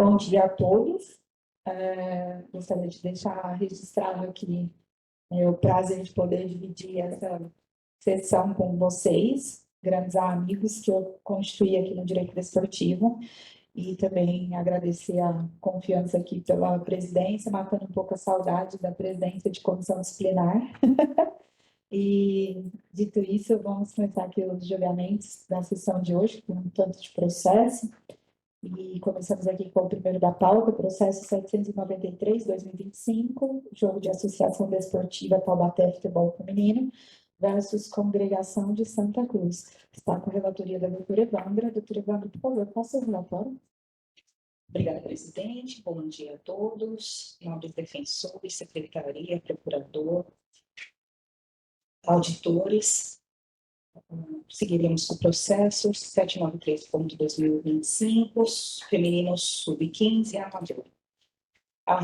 Bom dia a todos. Gostaria de deixar registrado aqui o prazer de poder dividir essa sessão com vocês, grandes amigos que eu constituí aqui no Direito Desportivo, e também agradecer a confiança aqui pela presidência, matando um pouco a saudade da presidência de comissão disciplinar. E, dito isso, vamos começar aqui os julgamentos da sessão de hoje, com um tanto de processo. E começamos aqui com o primeiro da pauta, processo 793/2025, jogo de associação desportiva Taubaté Futebol Feminino versus Congregação de Santa Cruz. Está com a relatoria da doutora Evandra. Doutora Evandra, por favor, faça o relatório. Obrigada, presidente. Bom dia a todos. Nobres defensores, secretaria, procurador, auditores. Seguiremos com o processo 793.2025, feminino sub-15, amador. A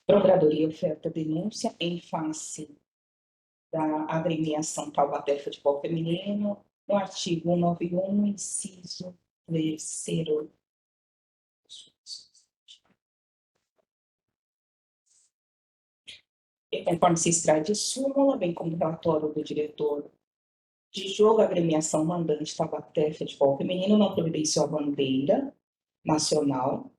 Procuradoria oferta denúncia em face da agremiação Taubaté Futebol Feminino, no artigo 191, inciso 3º. E conforme se extrai de súmula, bem como relatório do diretor de jogo, a agremiação mandante Taubaté Futebol Feminino não providenciou a bandeira nacional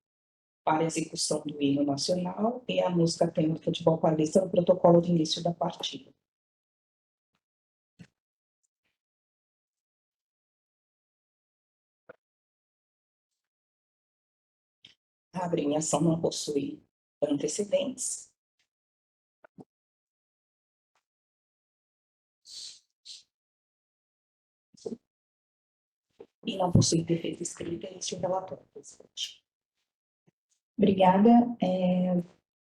para execução do hino nacional e a música tema do futebol paulista no protocolo de início da partida. A agremiação não possui antecedentes. E não possui defesa escrita em seu relatório, presidente. Obrigada.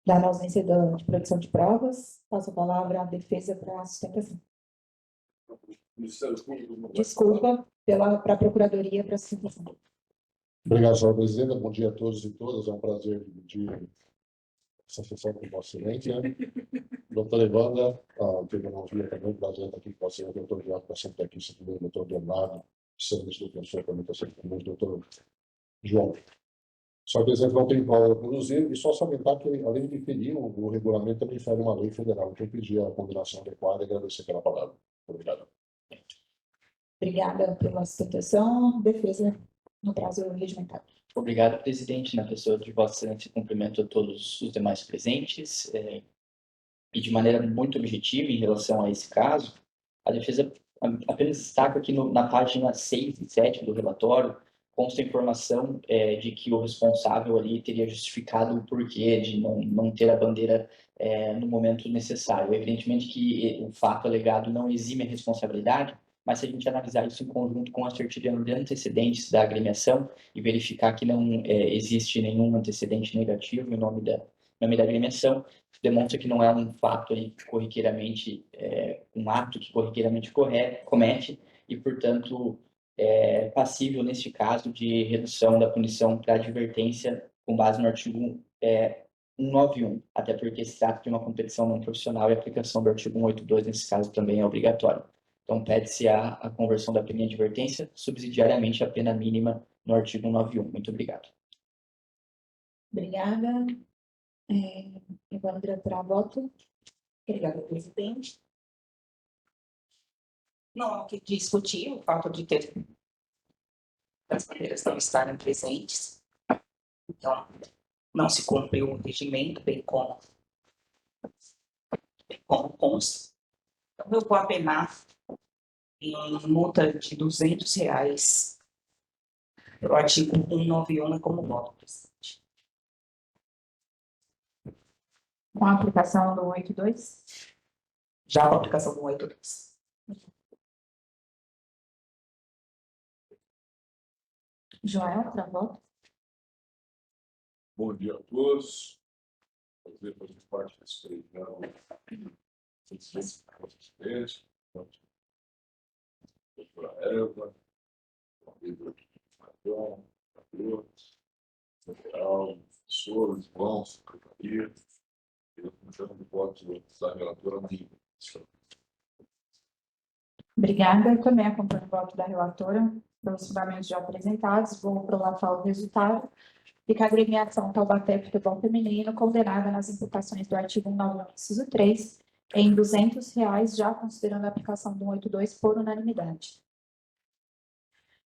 Dada a ausência de produção de provas, passo a palavra à defesa para a sustentação. Desculpa, para a Procuradoria para a sustentação. Obrigado, senhora presidenta. Bom dia a todos e todas. É um prazer dividir essa sessão com Vossa Excelência. Doutora Evandra, terminologia também, prazer estar aqui com você, o doutor Jorge, para sempre aqui, o doutor Leonardo, serviço do professor, também está sempre conosco, doutor João. Só que não tem prova a produzir, e só salientar que, além de ferir, o regulamento também fere uma lei federal, então eu pedi a combinação adequada e agradecer pela palavra. Obrigado. Obrigada pela sustentação. Defesa no prazo regimental. Obrigado, presidente. Na pessoa de Vossa Excelência, cumprimento a todos os demais presentes. E de maneira muito objetiva em relação a esse caso, a defesa apenas destaca aqui na página 6 e 7 do relatório, consta a informação de que o responsável ali teria justificado o porquê de não ter a bandeira no momento necessário. Evidentemente que o fato alegado não exime a responsabilidade, mas se a gente analisar isso em conjunto com a certidão de antecedentes da agremiação e verificar que não existe nenhum antecedente negativo em nome da agremiação, demonstra que não é um fato aí corriqueiramente, um ato que corriqueiramente comete e, portanto, é passível, neste caso, de redução da punição para advertência com base no artigo 191, até porque se trata de uma competição não profissional e a aplicação do artigo 182, nesse caso, também é obrigatória. Então, pede-se a conversão da pena em advertência, subsidiariamente a pena mínima no artigo 191. Muito obrigado. Obrigada. Evandra, para voto. Obrigada, presidente. Não há o que discutir o fato de ter as bandeiras não estarem presentes. Então, não se cumpriu o regimento, bem como consta. Então, eu vou apenar em multa de R$200 pelo artigo 191 como voto, presidente. Com a aplicação do 182? Já a aplicação do 182. Joel, para voto. Bom dia a todos. Prazer fazer parte desse reunião. Doutora Eva, João, geral, professor, João, secretaria, e eu estou de voto da relatora Nívia. Obrigada. Eu também acompanho o voto da relatora pelos fundamentos já apresentados. Vou prolatar o resultado. Fica a agremiação Taubaté Futebol Feminino condenada nas imputações do artigo 191, inciso 3, em R$ 200, já considerando a aplicação do 182 por unanimidade.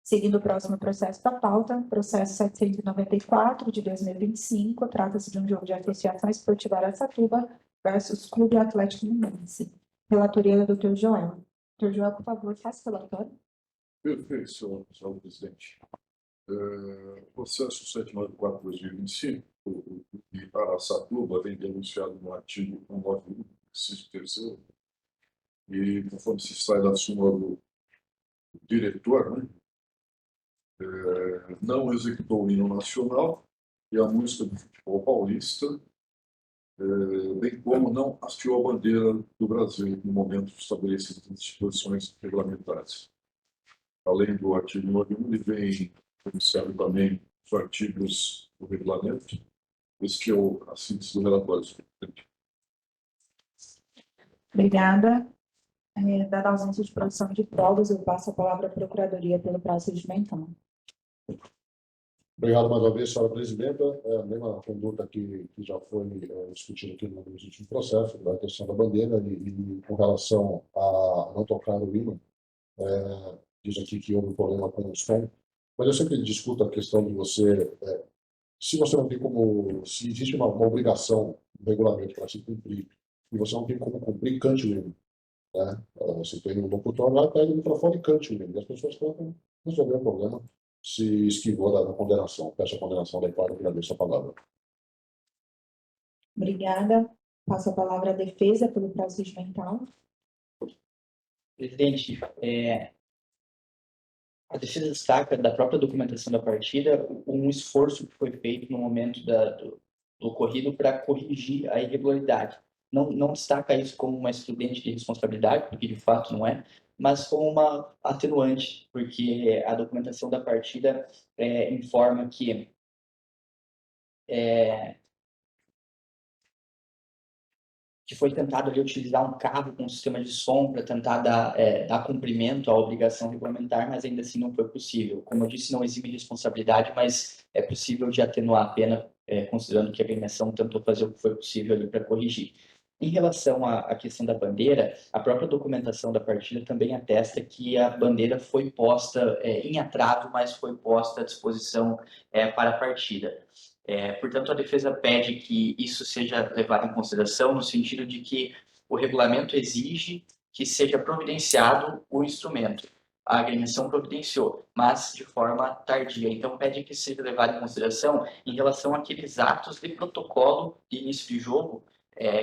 Seguindo o próximo processo da pauta, processo 794 de 2025, trata-se de um jogo de Associação Esportiva Araçatuba versus Clube Atlético Mineiro. Relatoria do Dr. Joel. Dr. Joel, por favor, faça o relatório. Perfeito, senhor presidente. Processo 794/2025, o Araçatuba vem denunciado no artigo 191, inciso 3º, e conforme se sai da súmula do diretor, né, não executou o hino nacional e a música do futebol paulista, bem como não hasteou a bandeira do Brasil no momento estabelecido nas disposições regulamentares. Além do artigo 91, ele vem denunciado também os artigos do regulamento. Esse que é a síntese do relatório, senhor presidente. Obrigada. Dada a ausência de produção de provas, eu passo a palavra à Procuradoria pelo procedimento. Obrigado mais uma vez, senhora presidenta. É a mesma conduta que já foi discutida aqui nos últimos processos, da questão da bandeira e com relação a não tocar o hino. Diz aqui que houve um problema com o som, mas eu sempre discuto a questão de você, se você não tem como, se existe uma obrigação no regulamento para se cumprir, e você não tem como cumprir, cante o hino. Né? Você tem um locutor lá, pega o microfone e cante o hino, e as pessoas tentam resolver o problema, se esquivou da condenação. Peço a condenação da parte e agradeço a palavra. Obrigada. Passo a palavra à defesa pelo procedimental. Presidente, a defesa destaca da própria documentação da partida um esforço que foi feito no momento do ocorrido para corrigir a irregularidade. Não destaca isso como uma excludente de responsabilidade, porque de fato não é, mas como uma atenuante, porque a documentação da partida informa que foi tentado ali utilizar um carro com um sistema de som para tentar dar cumprimento à obrigação regulamentar, mas ainda assim não foi possível. Como eu disse, não exime responsabilidade, mas é possível de atenuar a pena, considerando que a agremiação tentou fazer o que foi possível ali para corrigir. Em relação à questão da bandeira, a própria documentação da partida também atesta que a bandeira foi posta em atraso, mas foi posta à disposição para a partida. Portanto, a defesa pede que isso seja levado em consideração no sentido de que o regulamento exige que seja providenciado o instrumento. A agremiação providenciou, mas de forma tardia. Então, pede que seja levado em consideração em relação àqueles atos de protocolo de início de jogo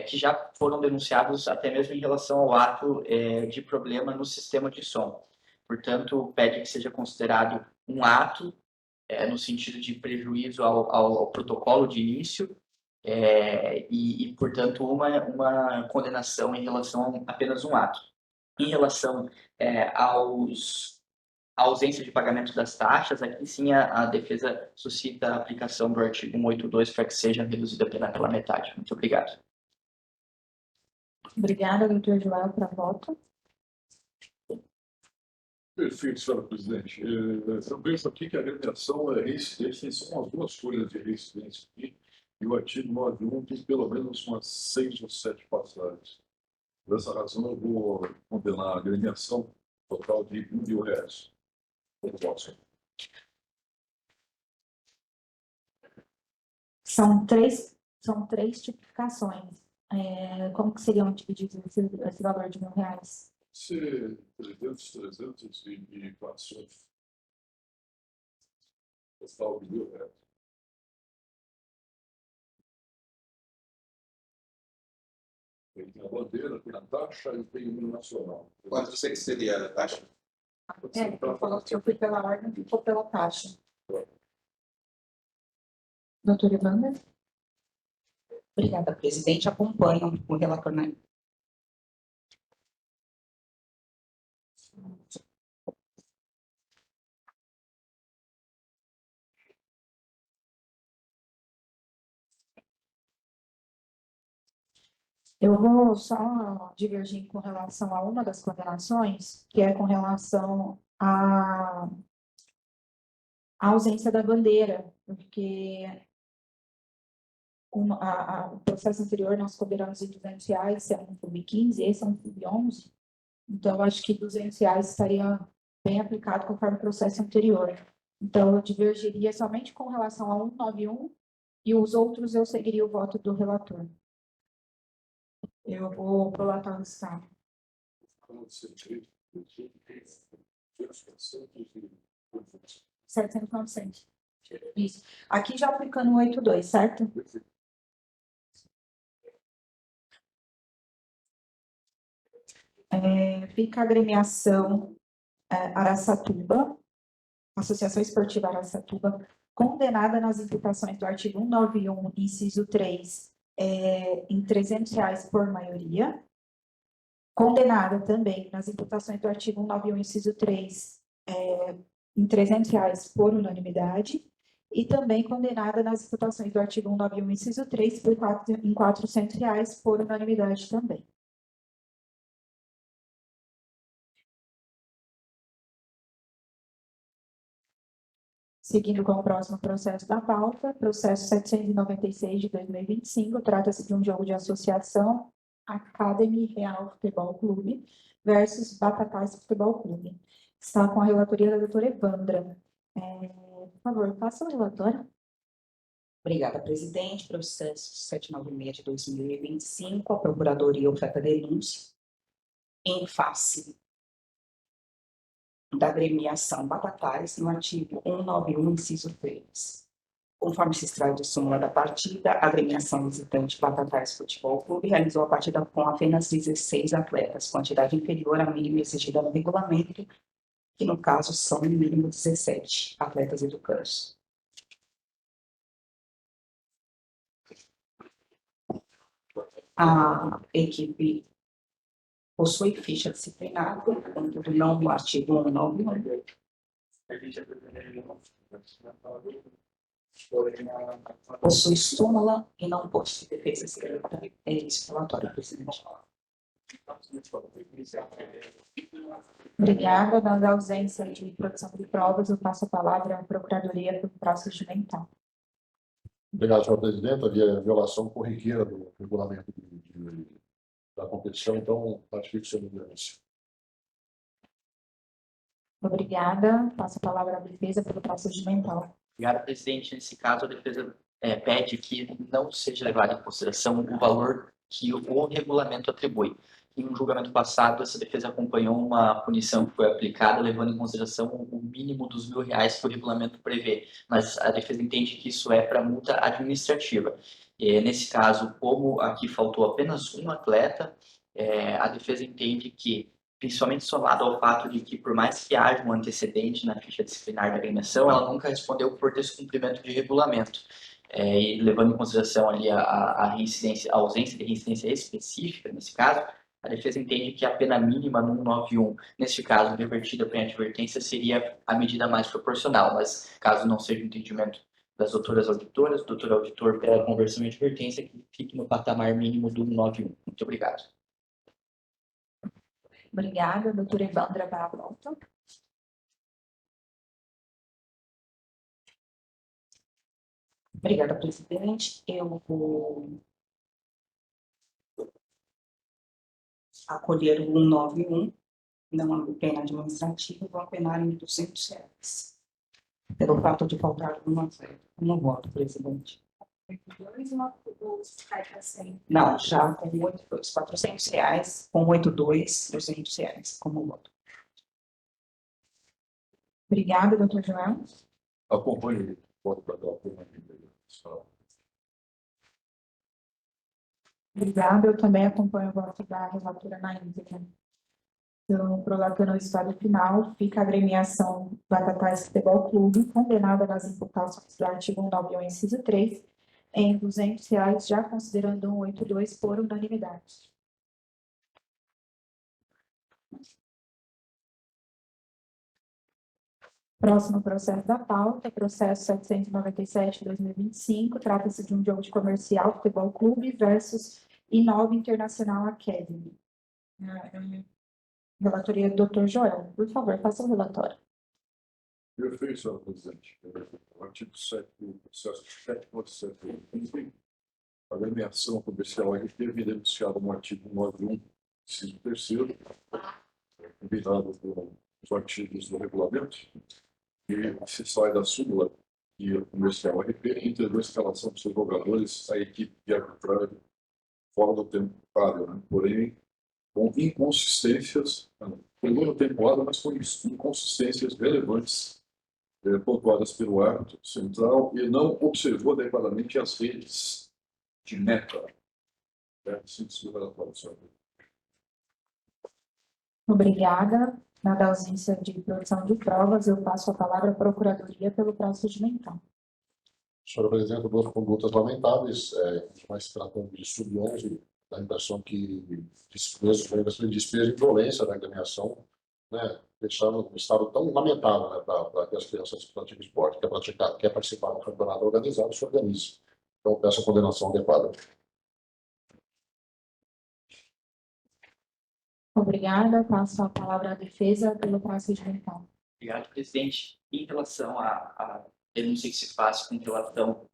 que já foram denunciados até mesmo em relação ao ato de problema no sistema de som. Portanto, pede que seja considerado um ato no sentido de prejuízo ao protocolo de início e, portanto, uma condenação em relação a apenas um ato. Em relação à ausência de pagamento das taxas, aqui sim a defesa suscita a aplicação do artigo 182 para que seja reduzida a pena pela metade. Muito obrigado. Obrigada, doutor Joel, para a voto. Perfeito, senhora presidente. Eu vejo aqui que a agremiação é reincidência, são as duas folhas de reincidência aqui, e o artigo 91 tem pelo menos umas 6 ou 7 passagens. Por essa razão, eu vou condenar a agremiação total de R$1.000. São três tipificações. Como que seriam divididos esse valor de R$1.000? Ser 300 e 400. Total de R$1.000. Tem a bandeira, tem a taxa e tem o hino nacional. Quanto você que seria a taxa? Ele falou que eu fui pela ordem e ficou pela taxa. Doutora Evandra? Obrigada, presidente. Acompanho o relator na Eu vou só divergir com relação a uma das condenações, que é com relação a ausência da bandeira, porque o processo anterior nós cobramos de R$ 200, esse é um FUB 15, esse é um FUB 11, então eu acho que R$ 200 estaria bem aplicado conforme o processo anterior. Então eu divergiria somente com relação ao 191 e os outros eu seguiria o voto do relator. Eu vou pro relatório do Estado. 700, 900. Isso. Aqui já aplicando o 82, certo? Fica a agremiação Araçatuba, Associação Esportiva Araçatuba, condenada nas imputações do artigo 191, inciso 3, em R$ 300 por maioria. Condenada também nas imputações do artigo 191, inciso 3, em R$ 300 por unanimidade. E também condenada nas imputações do artigo 191, inciso 3, em R$ 400 por unanimidade também. Seguindo com o próximo processo da pauta, processo 796 de 2025, trata-se de um jogo de associação Academy Real Futebol Clube versus Batatais Futebol Clube. Está com a relatoria da doutora Evandra. Por favor, faça o relatório. Obrigada, presidente. Processo 796 de 2025, a Procuradoria oferta denúncia em face da agremiação Batatais no artigo 191, inciso 3. Conforme se extrai de súmula da partida, a agremiação visitante Batatais Futebol Clube realizou a partida com apenas 16 atletas, quantidade inferior à mínima exigida no regulamento, que no caso são no mínimo 17 atletas educandos. A equipe possui ficha disciplinar, portanto, não no artigo 191. Possui súmula e não possui defesa escrita. É esse o relatório, presidente. Obrigada. Dada a ausência de produção de provas, eu passo a palavra à Procuradoria para o procedimental. Obrigado, senhor presidente. Havia violação corriqueira do regulamento da competição, então ratifico sua denúncia. Obrigada. Passo a palavra à defesa pelo procedimental. Obrigado, presidente. Nesse caso, a defesa pede que não seja levado em consideração o valor que o regulamento atribui. Em um julgamento passado, essa defesa acompanhou uma punição que foi aplicada, levando em consideração o mínimo dos R$ 1.000 que o regulamento prevê. Mas a defesa entende que isso é para multa administrativa. Nesse caso, como aqui faltou apenas um atleta, a defesa entende que, principalmente somado ao fato de que, por mais que haja um antecedente na ficha disciplinar da agremiação, ela nunca respondeu por descumprimento de regulamento. E levando em consideração ali a reincidência, a ausência de reincidência específica, nesse caso, a defesa entende que a pena mínima no 191, neste caso, revertida para advertência, seria a medida mais proporcional, mas caso não seja o entendimento das doutoras auditoras, doutor auditor pela conversão em advertência, que fique no patamar mínimo do 191. Muito obrigado. Obrigada, doutora Evandra, para a volta. Obrigada, presidente. Eu vou acolher o 191, não há pena administrativa, vou apenar em R$ 200, pelo fato de faltar uma atleta. Não voto, presidente. Não, já com 82, R$ 400, com 82, R$ 200, como voto. Obrigada, doutor Joel. Acompanhe o voto para dar pena. Obrigada, eu também acompanho o voto da relatora na íntegra. Então, prolatando o estado final, fica a agremiação Batatais Futebol Clube, condenada nas imputações do artigo 191, inciso 3, em R$ 200, já considerando 182 por unanimidade. Próximo processo da pauta, processo 797 de 2025, trata-se de um jogo de comercial Futebol Clube versus Inova Internacional Academy. Relatoria do Dr. Joel. Por favor, faça o relatório. Perfeito, senhor presidente. O artigo 7 do processo 7.7, a agremiação comercial RP vem denunciada no artigo 91, inciso 3º, combinado com os artigos do regulamento, e se sai da súmula e o comercial RP entregou a escalação dos seus jogadores à equipe de arbitragem fora do tempo hábil, né? Porém, com inconsistências, pegou na temporada, mas com inconsistências relevantes pontuadas pelo árbitro central e não observou adequadamente as redes de meta. Obrigada. Na ausência de produção de provas, eu passo a palavra à Procuradoria pelo procedimental. Senhor presidente, duas condutas lamentáveis, mas se tratando de sub-11, dá a impressão que despejo e violência da agremiação, né, deixando um estado tão lamentável, né, para que as crianças pratiquem esporte, quer participar do campeonato organizado, se organize. Então, peço a condenação adequada. Obrigada. Passo a palavra à defesa pelo procedimental. Obrigado, presidente. Em relação à denúncia que se faz com relação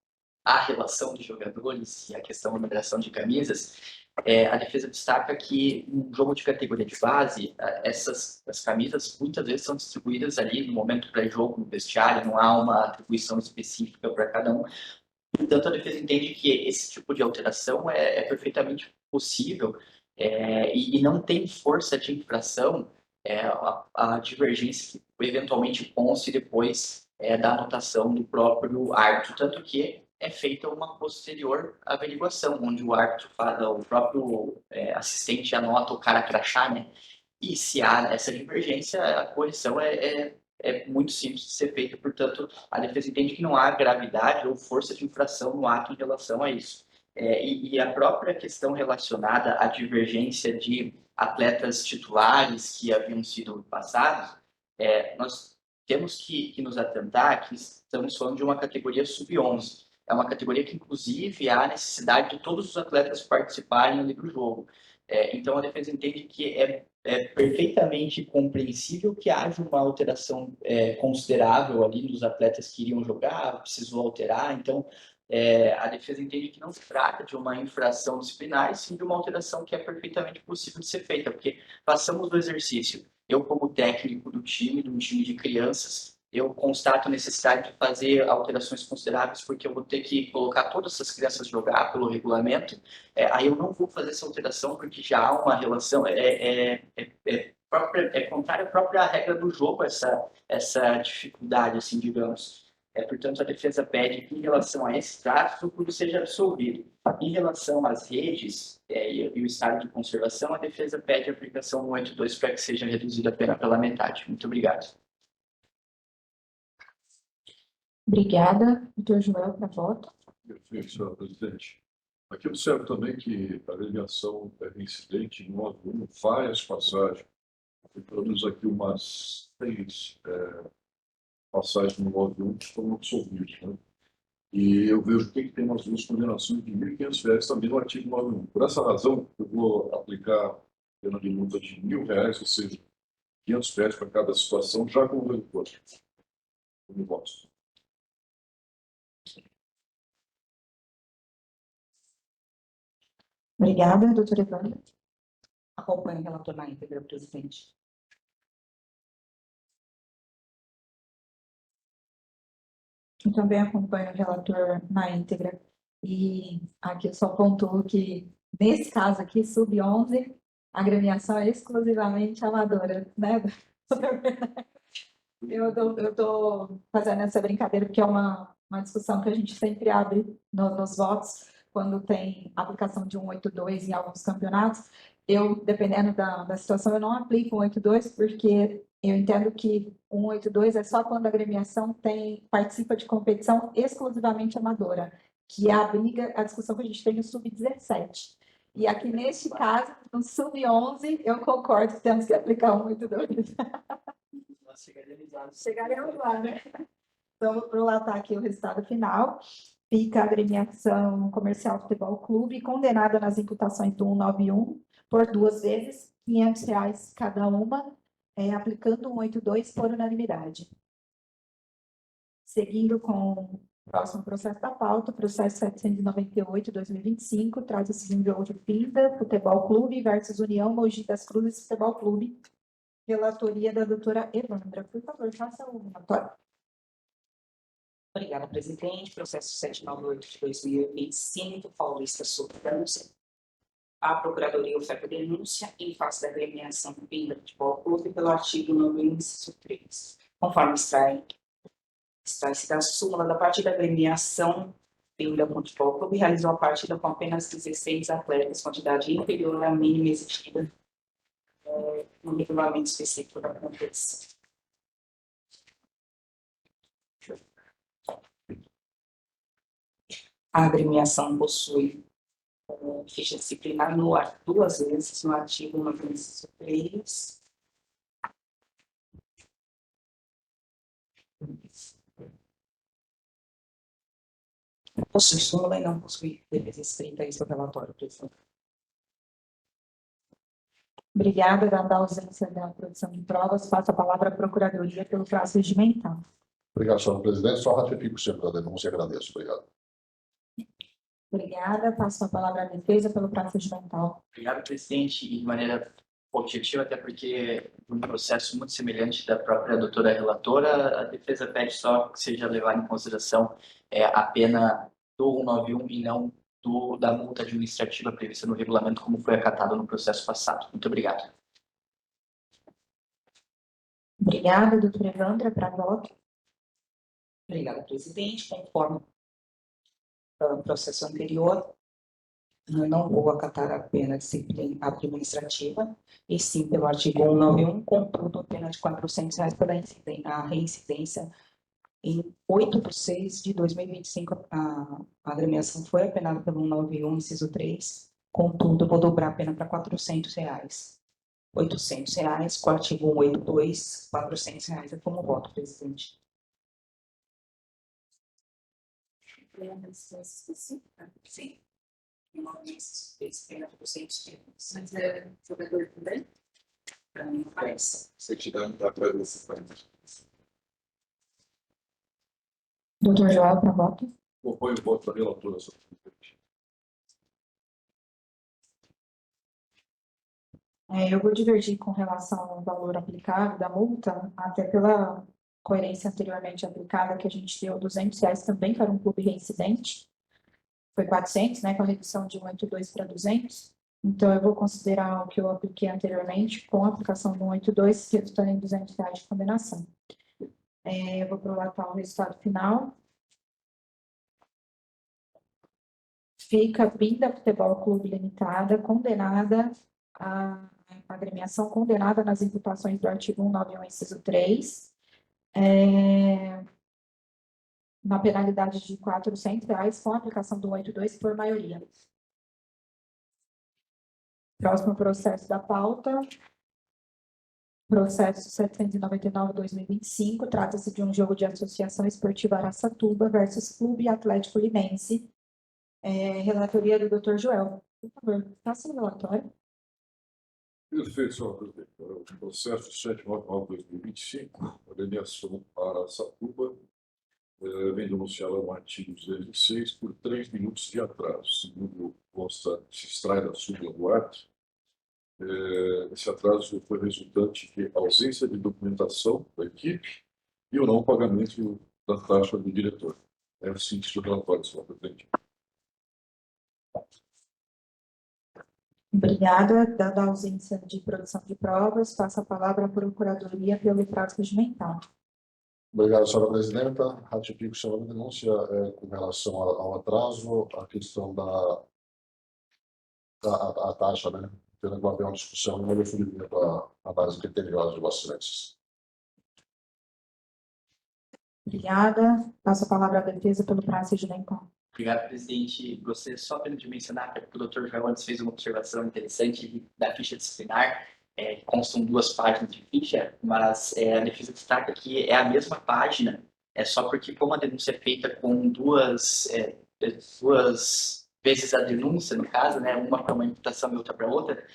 à relação de jogadores e a questão da numeração de camisas, a defesa destaca que no jogo de categoria de base, as camisas muitas vezes são distribuídas ali no momento pré-jogo, no vestiário, não há uma atribuição específica para cada um. Portanto, a defesa entende que esse tipo de alteração é perfeitamente possível e não tem força de infração a divergência que eventualmente conste depois da anotação do próprio árbitro, tanto que é feita uma posterior averiguação, onde o árbitro o próprio assistente anota o cara crachá, né? E se há essa divergência, a correção é muito simples de ser feita, portanto, a defesa entende que não há gravidade ou força de infração no ato em relação a isso. E a própria questão relacionada à divergência de atletas titulares que haviam sido passados, nós temos que nos atentar que estamos falando de uma categoria sub-11. É uma categoria que, inclusive, há necessidade de todos os atletas participarem ali do jogo. Então, a defesa entende que é perfeitamente compreensível que haja uma alteração considerável ali nos atletas que iriam jogar, precisou alterar. Então, a defesa entende que não se trata de uma infração disciplinar, e sim de uma alteração que é perfeitamente possível de ser feita, porque passamos do exercício. Eu, como técnico do time, de um time de crianças, eu constato a necessidade de fazer alterações consideráveis, porque eu vou ter que colocar todas essas crianças jogar pelo regulamento. Aí eu não vou fazer essa alteração, porque já há uma relação, contrária à própria regra do jogo, essa dificuldade, assim, digamos. Portanto, a defesa pede que, em relação a esse trato, tudo seja absolvido. Em relação às redes e o estado de conservação, a defesa pede a aplicação do 182 para que seja reduzida a pena pela metade. Muito obrigado. Obrigada. Doutor Joel, para voto. Perfeito, senhor presidente. Aqui observo também que a agremiação é reincidente em 9.1, várias passagens. Pelo menos aqui umas 6 passagens no 9.1 que foram absolvidos, né? E eu vejo que tem umas duas condenações de R$1.500 também no artigo 9.1. Por essa razão, eu vou aplicar pena de multa de R$1.000, ou seja, R$500 para cada situação, já com o redutor. Eu voto. Obrigada, doutora Evandra. Acompanho o relator na íntegra, presidente. Eu também acompanho o relator na íntegra. E aqui eu só pontuo que, nesse caso aqui, sub-11, a agremiação é exclusivamente amadora, né? Eu estou fazendo essa brincadeira porque é uma discussão que a gente sempre abre nos votos, quando tem aplicação de 182 em alguns campeonatos. Eu, dependendo da situação, eu não aplico 182, porque eu entendo que 182 é só quando a agremiação participa de competição exclusivamente amadora, que é a discussão que a gente tem no sub-17. E aqui, neste caso, no sub-11, eu concordo que temos que aplicar 182. Chegaremos lá, né? Então, vou prolatar aqui o resultado final. Fica a agremiação Comercial Futebol Clube condenada nas imputações do 191 por 2 vezes, R$500 cada uma, aplicando 182 por unanimidade. Seguindo com o próximo processo da pauta, processo 798/2025, trata-se de um jogo de Pinda Futebol Clube versus União Mogi das Cruzes Futebol Clube. Relatoria da doutora Evandra. Por favor, faça o relatório. Obrigada, presidente. Processo 798 de 2025, Paulista sobre denúncia. A Procuradoria oferta denúncia em face da agremiação do Pinda Futebol Clube pelo artigo 9, inciso 3. Conforme extrai-se da súmula da partida, a agremiação Pinda Futebol Clube realizou a partida com apenas 16 atletas, quantidade inferior à mínima exigida no regulamento específico da competição. A agremiação possui ficha disciplinar no ar 2 vezes no artigo 9, inciso 3. Possui súmula e não possui defesa escrita. Esse é o relatório, presidente. Obrigada, dada a ausência da produção de provas, passo a palavra à Procuradoria pelo prazo regimental. Obrigado, senhor presidente. Só ratifico sempre a denúncia e agradeço. Obrigado. Obrigada, passo a palavra à defesa pelo prazo regimental. Obrigado, presidente, e de maneira objetiva, até porque um processo muito semelhante da própria doutora relatora, a defesa pede só que seja levado em consideração a pena do 191 e não da multa administrativa prevista no regulamento, como foi acatado no processo passado. Muito obrigado. Obrigada, doutora Evandra, para voto. Obrigada, presidente. Conforme o processo anterior, não vou acatar a pena administrativa, e sim pelo artigo 191, contudo, a pena de R$400 pela reincidência. Em 8/6/2025, a agremiação foi apenada pelo 191, inciso 3, contudo, vou dobrar a pena para R$400. R$800, com o artigo 182, R$400 é como voto, presidente. Sim. Mas é jogador também? Para mim, parece. Certidão da presença. Doutor Joel, para voto. Apoio o voto da relatora sobre o presidente. Eu vou divergir com relação ao valor aplicado da multa, até pela coerência anteriormente aplicada, que a gente deu R$200 também para um clube reincidente. Foi 400, né, com a redução de 182 para 200. Então, eu vou considerar o que eu apliquei anteriormente, com a aplicação do 182, resultando em R$200 de condenação. Eu vou prolatar o resultado final. Fica Pinda Futebol Clube Limitada, condenada, a agremiação condenada nas imputações do artigo 191, inciso 3, na penalidade de R$400, com a aplicação do 182 por maioria. Próximo processo da pauta. Processo 799/2025, trata-se de um jogo de Associação Esportiva Araçatuba versus Clube Atlético Linense. Relatoria do Dr. Joel. Por favor, faça o relatório. Perfeito, senhor presidente. O processo 799/2025, a agremiação Araçatuba, vem denunciada no artigo 206 por 3 minutos de atraso. Segundo consta, se extrai da súmula do ato, esse atraso foi resultante de ausência de documentação da equipe e o não pagamento da taxa do diretor. É o síntese do relatório, senhor presidente. Obrigada. Dada a ausência de produção de provas, passo a palavra à Procuradoria pelo prazo regimental. Obrigado, senhora presidenta. Ratifico, senhora, a denúncia com relação ao atraso, a questão da taxa, né? Tendo que haver uma discussão e um referimento à análise criteriosa de Vossa Excelência. Obrigada. Passo a palavra à defesa pelo prazo regimental. Obrigado, presidente. Gostaria só apenas de mencionar que o Dr. Joel antes fez uma observação interessante da ficha disciplinar, que constam 2 páginas de ficha, mas a defesa destaca que é a mesma página, só porque como a denúncia é feita com duas vezes a denúncia, no caso, né, uma para uma imputação e outra para outra,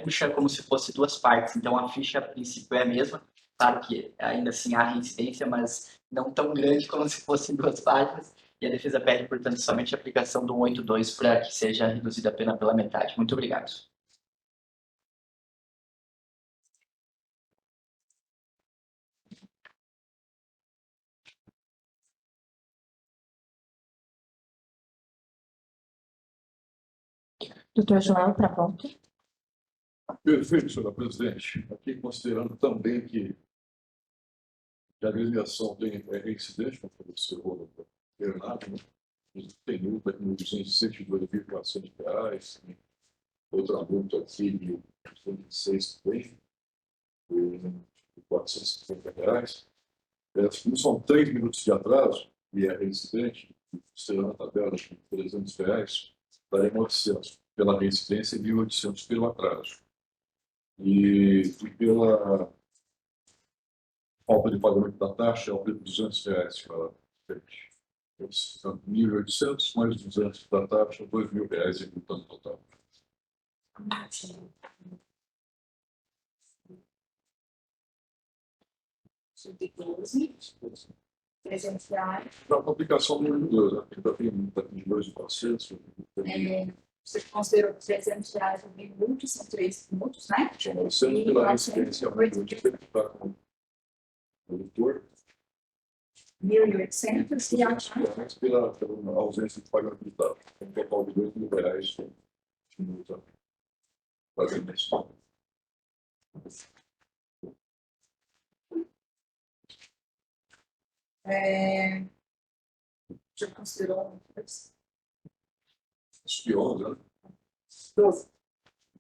puxa como se fosse 2 partes. Então, a ficha, a princípio, é a mesma. Claro que ainda assim há reincidência, mas não tão grande como se fossem 2 páginas, e a defesa pede, portanto, somente a aplicação do 182 para que seja reduzida a pena pela metade. Muito obrigado. Doutor Joel, para volta. Perfeito, senhora presidente. Aqui considerando também que a agremiação tem reincidente, como observou no Bernardo, né? Tem multa aqui nos R$ 162.400, outra multa aqui de 26 também, de R$ 450. Como são 3 minutos de atraso e é reincidente, considerando a tabela de R$ 300, daria 900 pela reincidência e 1.800 pelo atraso. E pela falta de pagamento da taxa, é o preço de R$ 200 para frente. 1.800 mais 200 da taxa, R$ 2.000 em multa no total. R$300. Para a aplicação do número 2, né? Ainda tem multa de 2.400. Você considerou R$300 o minuto, são 3 minutos, né? Sendo pela resistência, a multa de está com o produtor, 1.800 e a pela ausência de pagamento de taxa. Um total de R$ 2.000 de multa. Fazendo isso. já considerou Acho que 11, né? 12.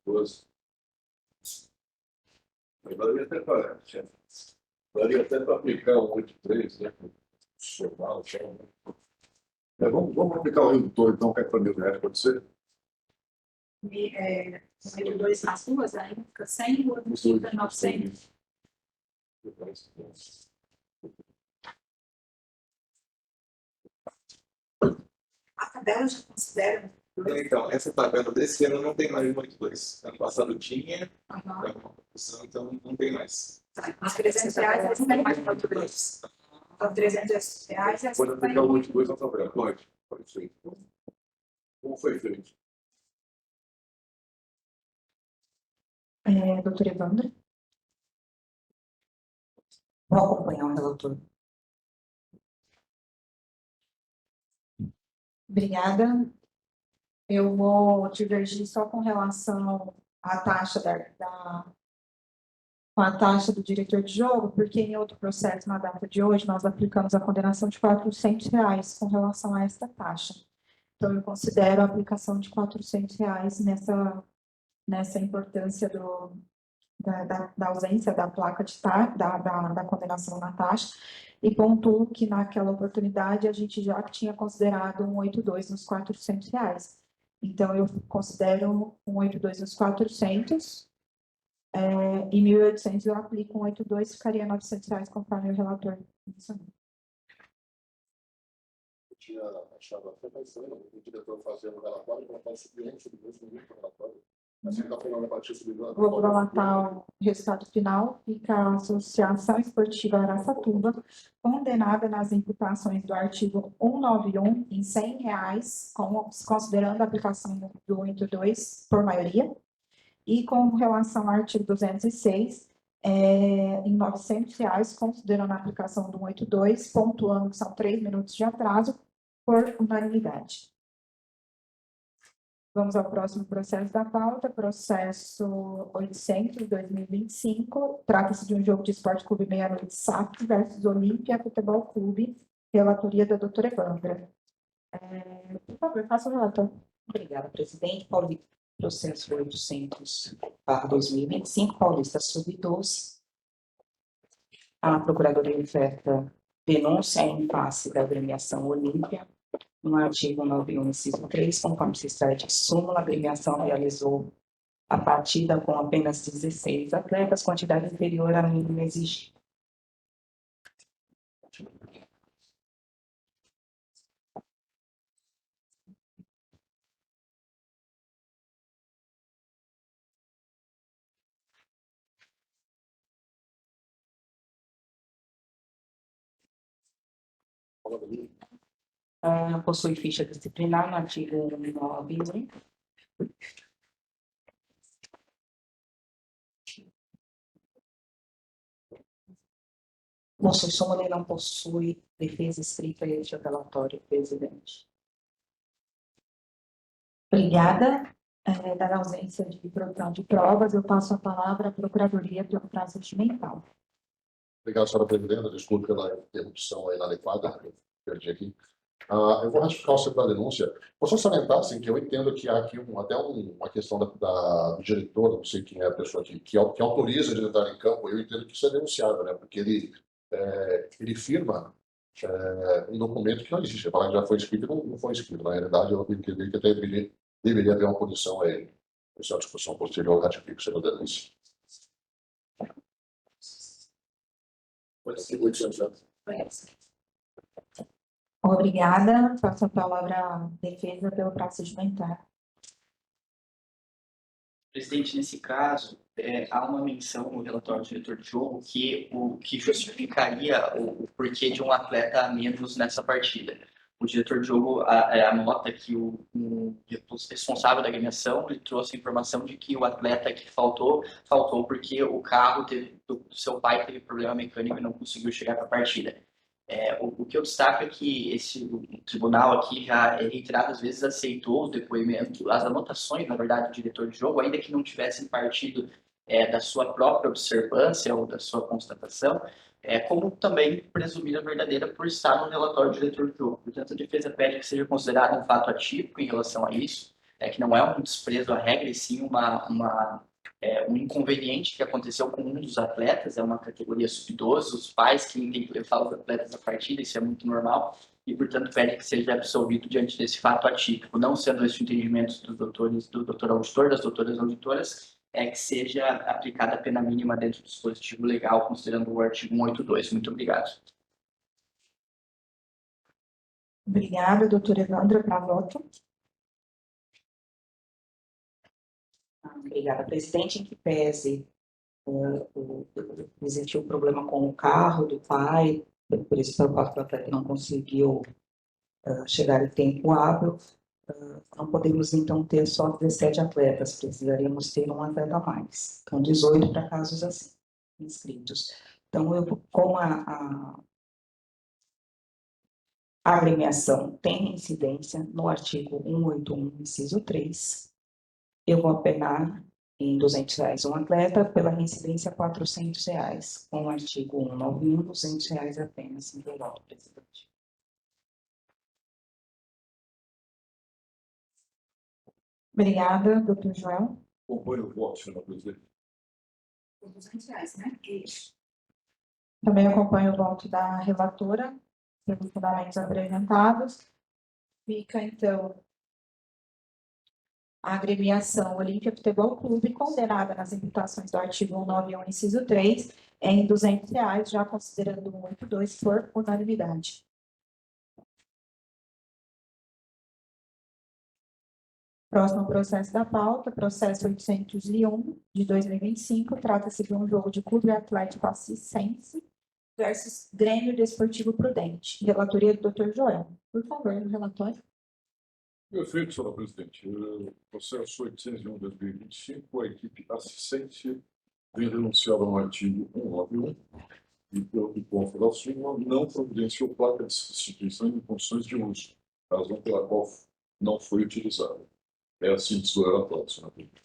12. Daria até para aplicar o 8.3, né? Jornal, vamos aplicar o redutor, então, que é para R$ 1.000, pode ser? Número 2 nas ruas, aí fica 100, o outro fica 900. A tabela já considera. Então, essa tabela desse ano não tem mais 182. Ano passado tinha, Aham. é uma opção, então não tem mais. Os R$300 eles não têm mais muito grosso. Então, R$300 é Pode aplicar o 8.2 na tabela, pode ser. Como foi feito? doutora Evandra. Vou acompanhar o relator. Obrigada. Eu vou divergir só com relação à taxa com a taxa do diretor de jogo, porque em outro processo, na data de hoje, nós aplicamos a condenação de R$400 com relação a esta taxa. Então, eu considero a aplicação de R$400 nessa importância da ausência da placa da condenação na taxa, e pontuo que naquela oportunidade a gente já tinha considerado um 182 nos R$400. Então, eu considero um 182 nos 400, e 1.800 eu aplico um 182, ficaria R$900, conforme o relator mencionou. Eu tinha achado até pensando, o diretor fazendo o relatório, colocar o subiante do mesmo nível do relatório. Mas ele está falando a partir do Vou relatar o resultado final. Fica a Associação Esportiva Araçatuba condenada nas imputações do artigo 191 em R$100, considerando a aplicação do 182 por maioria, e com relação ao artigo 206, em R$900, considerando a aplicação do 182, pontuando que são 3 minutos de atraso, por unanimidade. Vamos ao próximo processo da pauta, processo 800/2025. Trata-se de um jogo de esporte clube meia-noite SAC versus Olímpia Futebol Clube, relatoria da doutora Evandra. Por favor, faça o relator. Obrigada, presidente. Paulista, processo 800/2025, Paulista Sub-12. A Procuradoria oferta denúncia em face da agremiação Olímpia. No artigo 91, inciso 3, conforme se extrai de súmula, a agremiação realizou a partida com apenas 16 atletas, quantidade inferior à mínima exigida. Possui ficha disciplinar no artigo 9. Possui súmula e não possui defesa escrita e este é o relatório, presidente. Obrigada. Dada a ausência de produção de provas, eu passo a palavra à Procuradoria pelo prazo regimental. Obrigado, senhora presidenta. Desculpe pela interrupção inadequada, eu perdi aqui. Eu vou ratificar o centro da denúncia. Vou só salientar assim, que eu entendo que há aqui uma questão do diretor, não sei quem é a pessoa que autoriza ele a entrar em campo, eu entendo que isso é denunciável, né? Porque ele firma um documento que não existe. A palavra já foi escrita e não foi escrito. Na realidade, eu entendi que até deveria haver uma punição a ele. Essa é uma discussão posterior, eu ratifico o centro da denúncia. Pode ser muito chanceado. Obrigada. Passo a palavra à defesa pelo prazo regimental. Presidente, nesse caso, há uma menção no relatório do diretor de jogo que justificaria o porquê de um atleta a menos nessa partida. O diretor de jogo anota que o responsável da agremiação ele trouxe a informação de que o atleta que faltou porque o carro do seu pai teve problema mecânico e não conseguiu chegar para a partida. O que eu destaco é que o tribunal aqui já reiteradas vezes aceitou o depoimento, as anotações, na verdade, do diretor de jogo, ainda que não tivessem partido da sua própria observância ou da sua constatação, como também presumida verdadeira por estar no relatório do diretor de jogo. Portanto, a defesa pede que seja considerado um fato atípico em relação a isso, que não é um desprezo à regra, e sim um inconveniente que aconteceu com um dos atletas, é uma categoria sub-12, os pais que têm que levar os atletas à partida, isso é muito normal, e, portanto, pede que seja absolvido diante desse fato atípico, não sendo esse o entendimento dos doutores, do doutor auditor, das doutoras auditoras, que seja aplicada a pena mínima dentro do dispositivo legal, considerando o artigo 182. Muito obrigado. Obrigada, doutora Evandra, para voto. Obrigada, presidente. Em que pese existiu um problema com o carro do pai, por isso o atleta não conseguiu chegar em tempo hábil, não podemos então ter só 17 atletas, precisaríamos ter um atleta a mais. Então, 18 para casos assim, inscritos. Então, como a agremiação tem incidência no artigo 181, inciso 3, eu vou apenar em R$200 um atleta, pela reincidência R$400, com o artigo 191, R$200 apenas. Muito voto, presidente. Obrigada, doutor Joel. Acompanho o voto, senhora presidente. R$200, né? Isso. Também acompanho o voto da relatora, pelos fundamentos apresentados. Fica, então, a agremiação Olímpia Futebol Clube, condenada nas imputações do artigo 191, inciso 3, em R$200, já considerando o 182 por unanimidade. Próximo processo da pauta, processo 801, de 2025, trata-se de um jogo de Clube Atlético Assis versus Grêmio Desportivo Prudente. Relatoria do Dr. Joel. Por favor, o relatório. Perfeito, senhora presidente. Processo 801 de 2025, a equipe assistente vem denunciada no artigo 191 e, pelo que consta da súmula, não providenciou placa de substituição em condições de uso, razão pela qual não foi utilizada. É assim que o relatório, senhora presidente.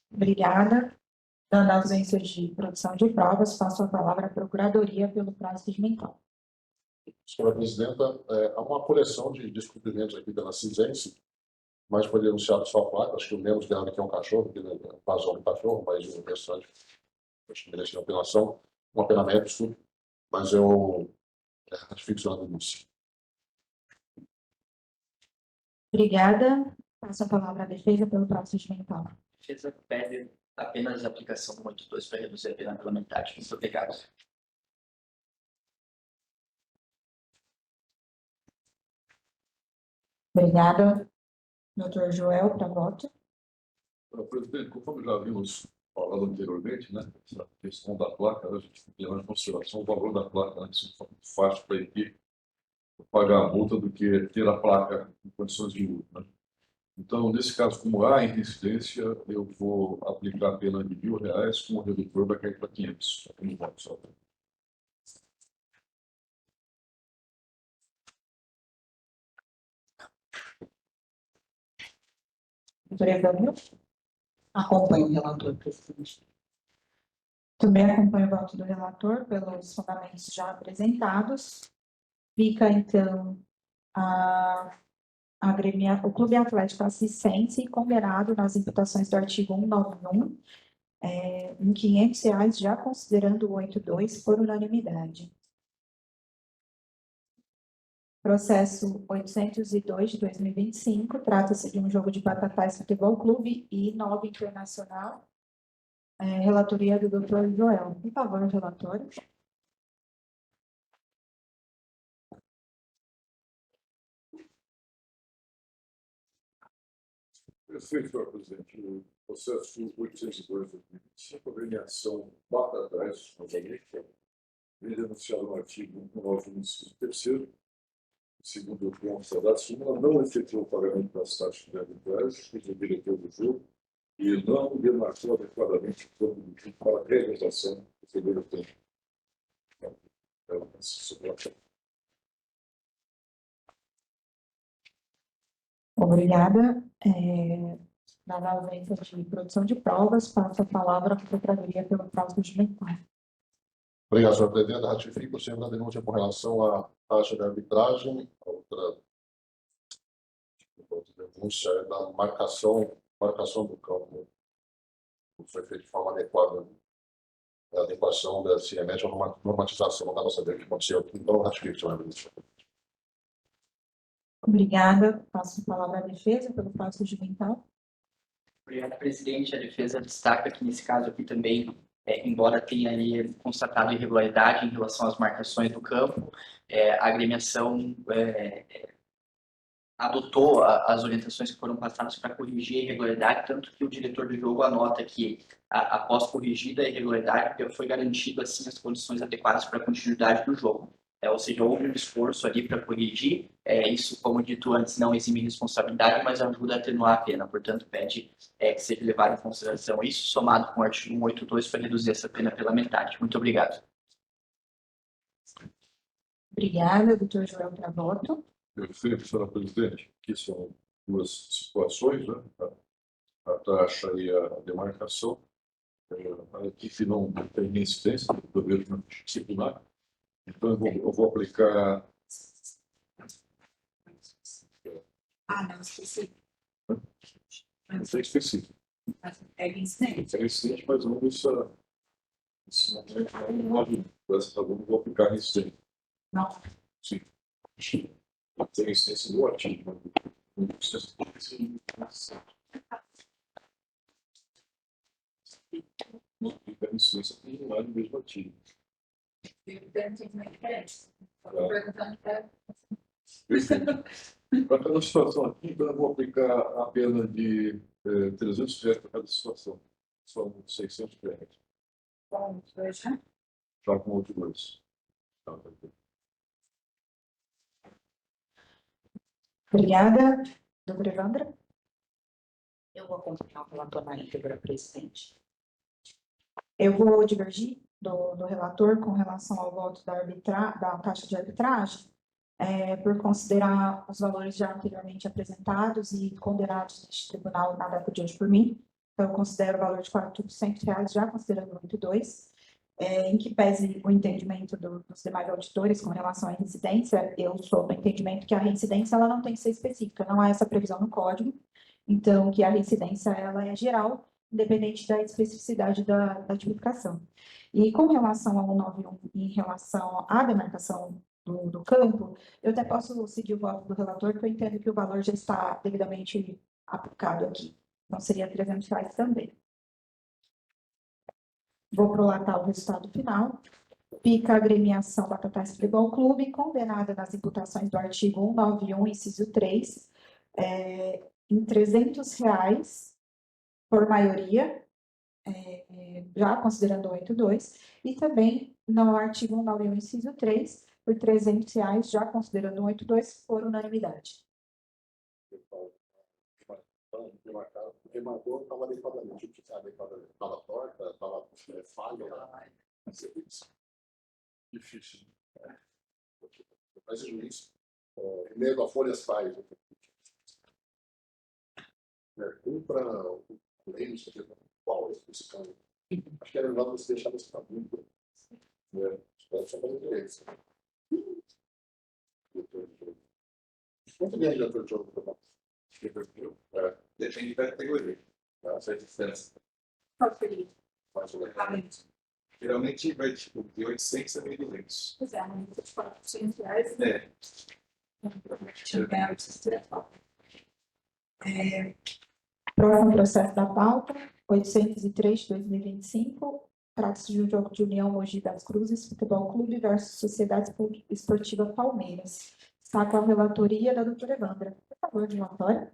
Obrigada. Dando a ausência de produção de provas, passo a palavra à Procuradoria pelo prazo regimental. Senhora presidenta, há uma coleção de descumprimentos aqui pela Cisense, mas foi denunciado só a placa, acho que o menos grave que é um cachorro, que vazou um cachorro, mas o restante, acho que merece uma apelação, um apenamento, mas eu ratifico sua denúncia. Obrigada. Passo a palavra à defesa pelo prazo regimental. A defesa pede apenas a aplicação do 182 para reduzir a pena pela metade. Muito obrigado. Obrigada, doutor Joel, para voto. Senhora presidente, conforme já vimos falado anteriormente, né? Essa questão da placa, a gente tem que levar em consideração o valor da placa, né? Isso é muito fácil para a equipe pagar a multa do que ter a placa em condições de uso, né? Então, nesse caso, como há incidência, eu vou aplicar a pena de R$ 1.000, como o redutor vai cair para 500. Doutora Evandro? Acompanho o relator, presidente. Também acompanho o voto do relator pelos fundamentos já apresentados. Fica, então, o Clube Atlético Ascicense condenado nas imputações do artigo 191, em R$ 500, já considerando o 82 por unanimidade. Processo 802 de 2025, trata-se de um jogo de Batatais Futebol Clube e Nova Internacional. Relatoria do Dr. Joel. Por favor, relator. Perfeito, senhor presidente. O processo 802 de 2025, agremiação Batatais, vem denunciado no artigo 191, inciso 3º, segundo o consta da súmula, não efetuou o pagamento das taxas de arbitragem do diretor do jogo e não demarcou adequadamente o campo do jogo para a realização do primeiro tempo. Obrigada. Na ausência de produção de provas, passo a palavra à Procuradoria pelo prazo judimentar. Obrigado, senhor presidente. Ratifico sempre a denúncia com relação à taxa de arbitragem. A outra denúncia é da marcação do campo. Foi feito de forma adequada. A adequação se remete a uma normatização, não dá para saber o que aconteceu aqui, então ratifico, senhor presidente. Obrigada. Passo a palavra à defesa pelo prazo judimentar. Obrigado, presidente. A defesa destaca que, nesse caso aqui também, embora tenha ali constatado irregularidade em relação às marcações do campo, a agremiação adotou as orientações que foram passadas para corrigir a irregularidade, tanto que o diretor do jogo anota que, após corrigida a irregularidade, foi garantido assim as condições adequadas para a continuidade do jogo. Ou seja, houve um esforço ali para corrigir. Isso, como dito antes, não exime responsabilidade, mas ajuda a atenuar a pena. Portanto, pede que seja levado em consideração isso, somado com o artigo 182, para reduzir essa pena pela metade. Muito obrigado. Obrigada, doutor Joel, para voto. Perfeito, senhora presidente. Aqui são duas situações, né? A taxa e a demarcação. A equipe não tem incidência do governo disciplinar. Então, eu vou aplicar. Não, esqueci. Não sei específico. É incidente. É incidente, mas não isso não vou aplicar incidente. Não. Sim. Tem incidência no artigo. Não aplicar incidência no mesmo artigo. Para cada situação aqui, então eu vou aplicar a pena de R$300 para cada situação. São R$600. Já com outro dois. Obrigada. Doutora Evandra? Eu vou acompanhar o relator na íntegra, presidente. Eu vou divergir do relator com relação ao voto da taxa de arbitragem, por considerar os valores já anteriormente apresentados e condenados neste tribunal na data de hoje por mim. Então, eu considero o valor de R$400, já considerando o 82. Em que pese o entendimento dos demais auditores com relação à reincidência, eu sou do entendimento que a reincidência ela não tem que ser específica, não há essa previsão no código. Então, que a reincidência ela é geral, independente da especificidade da tipificação. E com relação ao 191, em relação à demarcação do campo, eu até posso seguir o voto do relator, porque eu entendo que o valor já está devidamente aplicado aqui. Então, seria R$300 também. Vou prolatar o resultado final. Fica a agremiação Batatais Futebol Clube, condenada nas imputações do artigo 191, inciso 3, em R$300 por maioria, já considerando o 82, e também no artigo 191, inciso 3, por R$300, já considerando o 82, por unanimidade. O remador estava adequadamente, estava torta, estava falha. Difícil. Mas o juiz, nego a folha faz. Cumpra o lei, qual esse cara. Acho que era melhor você deixar esse caminho. Espero só fazer direito. Quanto ganha diretor de jogo? Depende da categoria. Essa é a diferença. Mais ou menos. Geralmente vai tipo de 800 a 1.200. Pois é, R$400. É. Próximo processo da pauta, 803 de 2025, trata-se de um jogo de União Mogi das Cruzes Futebol Clube versus Sociedade Esportiva Palmeiras. Está com a relatoria da doutora Evandra. Por favor, de relatório.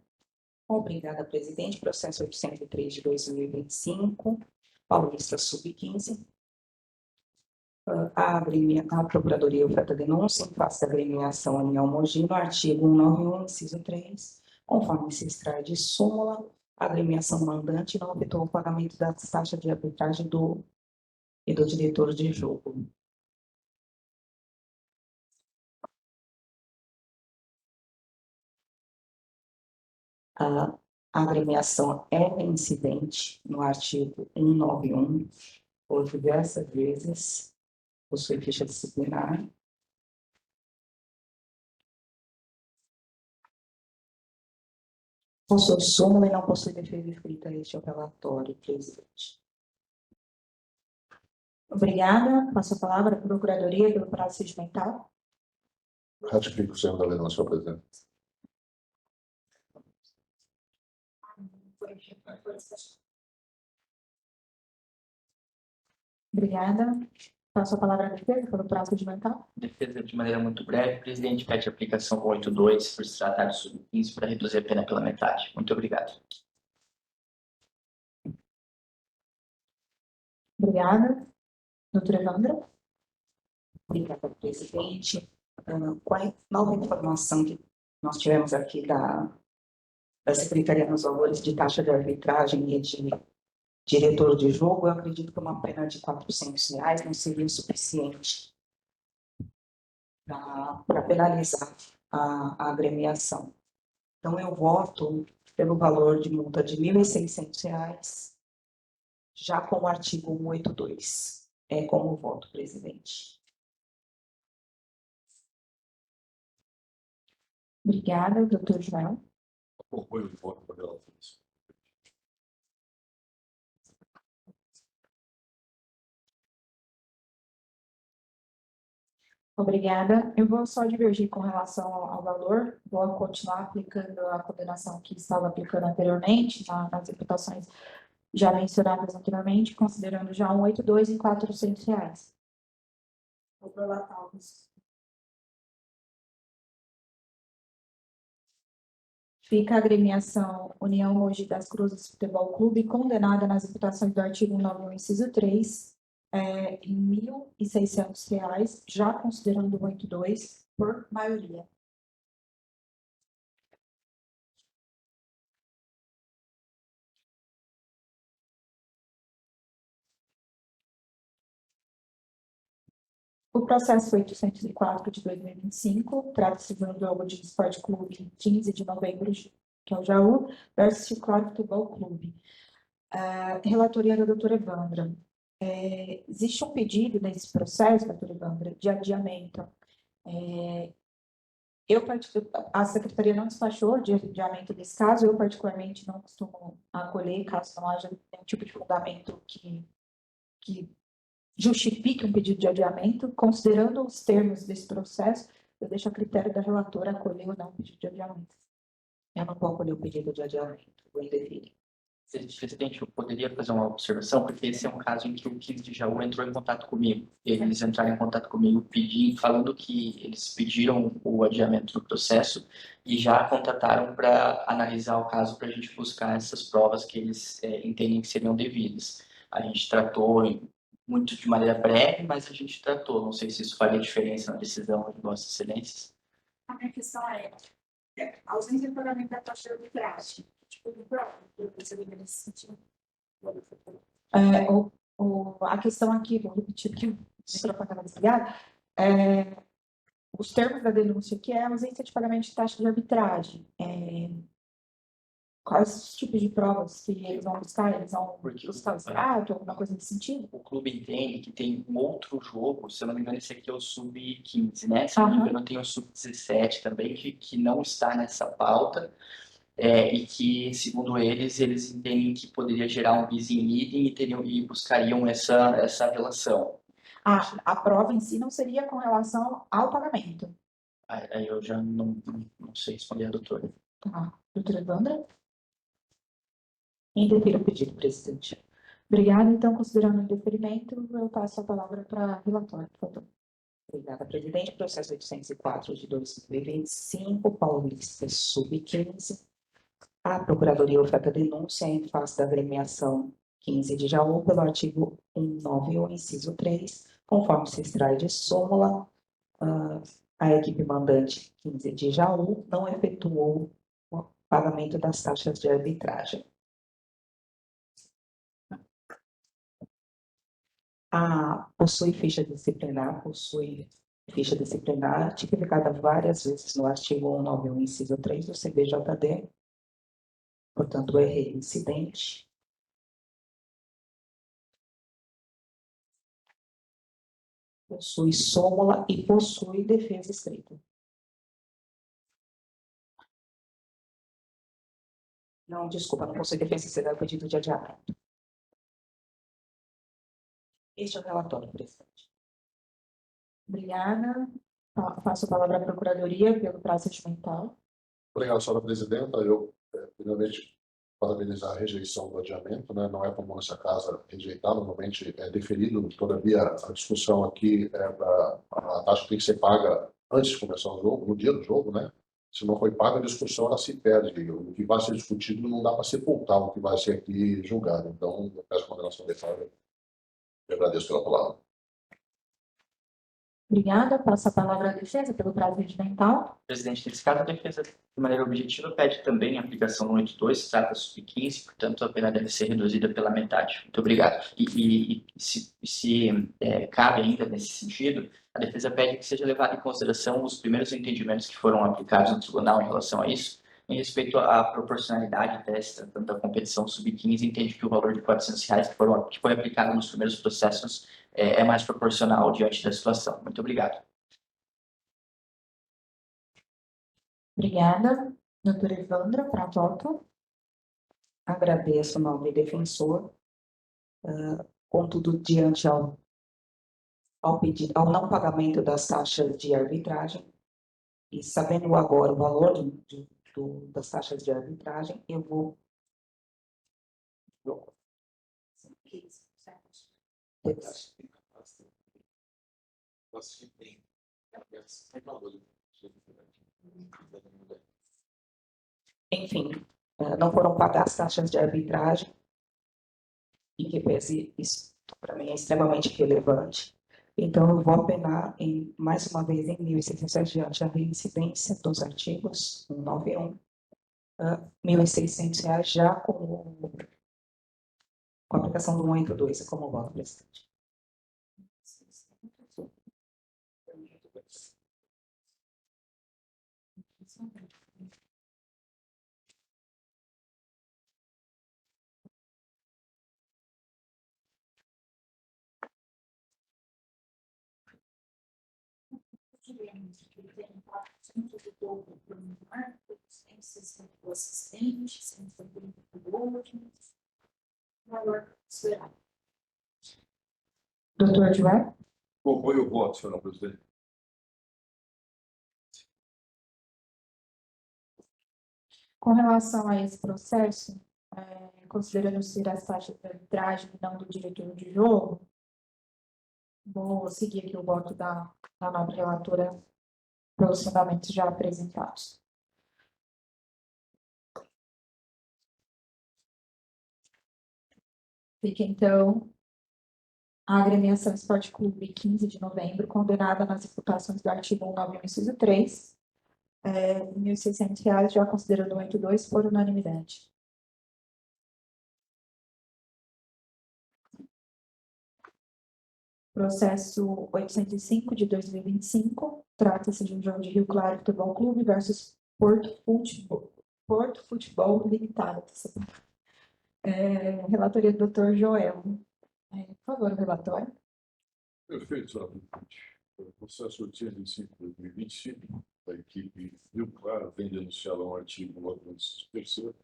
Obrigada, presidente. Processo 803 de 2025, Paulista Sub-15. A Procuradoria oferta denúncia em face da agremiação União Mogi no artigo 191, inciso 3, conforme se extrai de súmula, a agremiação mandante não optou o pagamento da taxa de arbitragem do diretor de jogo. A agremiação é reincidente no artigo 191, por diversas vezes, possui ficha disciplinar. Possui súmula e não possui defesa escrita. Este é o relatório, presidente. Obrigada. Passo a palavra à Procuradoria pelo prazo regimental. Ratifico o senhor da lei na sua presença. Obrigada. Passo a palavra à defesa pelo prazo regimental. Defesa de maneira muito breve. O presidente pede a aplicação do 82 por se tratar de sub-15 para reduzir a pena pela metade. Muito obrigado. Obrigada. Doutora Evandra. Obrigada, presidente. Com a nova informação que nós tivemos aqui da Secretaria dos Valores de taxa de arbitragem e de diretor de jogo, eu acredito que uma pena de R$400 não seria suficiente para penalizar a agremiação. Então, eu voto pelo valor de multa de R$1.600, já com o artigo 182. É como voto, presidente. Obrigada, doutor Joel. Apoio de voto para ela. Obrigada. Eu vou só divergir com relação ao valor, vou continuar aplicando a condenação que estava aplicando anteriormente, nas imputações já mencionadas anteriormente, considerando já 182 em R$400. Vou relatar isso. Fica a agremiação União Mogi das Cruzes Futebol Clube condenada nas imputações do artigo 191, inciso 3, em R$1.600, já considerando o 82, por maioria. O processo 804 de 2025 trata-se de um jogo de Esporte Clube 15 de novembro, que é o Jaú, versus Ciclone Futebol Clube. Relatoria da doutora Evandra. Existe um pedido nesse processo, doutora Evandra, de adiamento. A Secretaria não despachou de adiamento desse caso, eu particularmente não costumo acolher, caso não haja nenhum tipo de fundamento que justifique um pedido de adiamento. Considerando os termos desse processo, eu deixo a critério da relatora acolher ou não o pedido de adiamento. Eu não vou acolher o pedido de adiamento, vou indeferir. Presidente, eu poderia fazer uma observação, porque esse é um caso em que o 15 de Jaú entrou em contato comigo. Eles entraram em contato comigo falando que eles pediram o adiamento do processo e já contataram para analisar o caso para a gente buscar essas provas que eles entendem que seriam devidas. A gente tratou muito de maneira breve, mas a gente tratou. Não sei se isso faria diferença na decisão de Vossas Excelências. A minha questão a ausência de pagamento da taxa de arbitragem. Tipo, do próprio, eu percebi nesse sentido. A questão aqui, vou repetir aqui, o microfone estava desligado, os termos da denúncia aqui é a ausência de pagamento de taxa de arbitragem. Quais os tipos de provas que eles vão buscar? Eles vão buscar o extrato, alguma coisa nesse sentido? O clube entende que tem um outro jogo, se eu não me engano, esse aqui é o Sub-15, né? Se eu não me engano, tem o Sub-17 também, que não está nessa pauta, e que, segundo eles entendem que poderia gerar um bis in idem e buscariam essa relação. A prova em si não seria com relação ao pagamento. Aí eu já não sei responder a doutora. Tá. Doutora Evandra? Indefiro o pedido, presidente. Obrigada. Então, considerando o indeferimento, eu passo a palavra para relatório, por favor. Obrigada, presidente. Processo 804 de 2025, Paulista Sub-15. A Procuradoria oferta denúncia em face da agremiação 15 de Jaú pelo artigo 191, inciso 3, conforme se extrai de súmula, a equipe mandante 15 de Jaú não efetuou o pagamento das taxas de arbitragem. Possui ficha disciplinar tipificada várias vezes no artigo 191, inciso 3 do CBJD, portanto, é reincidente. Possui súmula e possui defesa escrita. Não, desculpa, não possui defesa escrita, é o pedido de adiamento. Este é o relatório, presidente. Obrigada. Passo a palavra à Procuradoria pelo prazo regimental. Obrigado, senhora presidenta. Eu, primeiramente, parabenizar a rejeição do adiamento, né? Não é comum nessa casa rejeitar, normalmente é deferido. Todavia, a discussão aqui a taxa tem que ser paga antes de começar o jogo, no dia do jogo, né? Se não foi paga, a discussão ela se perde. O que vai ser discutido não dá para sepultar o que vai ser aqui julgado. Então, eu peço condenação de falha. Eu agradeço pela palavra. Obrigada. Passo a palavra à defesa pelo prazo regimental. Presidente, nesse caso, a defesa, de maneira objetiva, pede também a aplicação no 82, trata sub-15, portanto, a pena deve ser reduzida pela metade. Muito obrigado. Se cabe ainda nesse sentido, a defesa pede que seja levado em consideração os primeiros entendimentos que foram aplicados no tribunal em relação a isso, em respeito à proporcionalidade desta, tanto da competição sub-15, entende que o valor de R$ 400 que foi aplicado nos primeiros processos é mais proporcional diante da situação. Muito obrigado. Obrigada. Doutora Evandra, para voto. Agradeço, nobre defensor. Contudo, diante ao não pagamento das taxas de arbitragem, e sabendo agora o valor das taxas de arbitragem, eu vou enfim, não foram pagas as taxas de arbitragem, e que pese isso para mim é extremamente relevante. Então, eu vou apenar, mais uma vez, em 1.600 diante a reincidência dos artigos 191, R$ 1.600 já com a aplicação do 182, como voto, presidente. Doutor Joel? Apoio o voto, senhora presidente. Com relação a esse processo, considerando ser as taxas de arbitragem e não do diretor de jogo, vou seguir aqui o voto da nobre relatora pelos fundamentos já apresentados. Fica, então, a agremiação Esporte Clube 15 de novembro, condenada nas imputações do artigo 191, inciso 3, R$ 1.600, já considerando o 82 por unanimidade. Processo 805 de 2025, trata-se de um jogo de Rio Claro Futebol Clube versus Porto Futebol Limitado. Relatoria do Dr. Joel. Por favor, o relatório. Perfeito, senhor presidente. O processo 805 de 2025, da equipe Rio Claro vem denunciar um artigo no terceiro,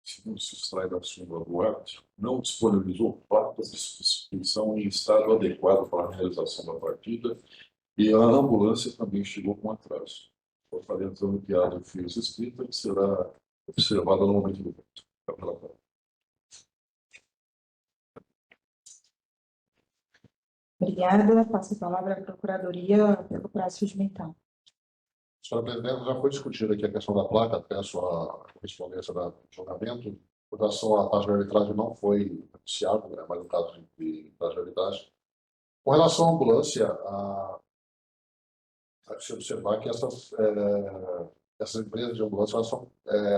segundo se extrai da súmula do árbitro, não disponibilizou placas de substituição em estado adequado para a realização da partida e a ambulância também chegou com atraso. Estou salientando que a defesa escrita que será observada no momento do voto. Obrigada. Passo a palavra à Procuradoria pelo prazo regimental. Senhora Presidente, já foi discutida aqui a questão da placa, peço a correspondência do julgamento. Com relação à taxa de arbitragem, não foi noticiado, né, mas no caso de taxa de arbitragem. Com relação à ambulância, há que se observar que essas empresas de ambulância,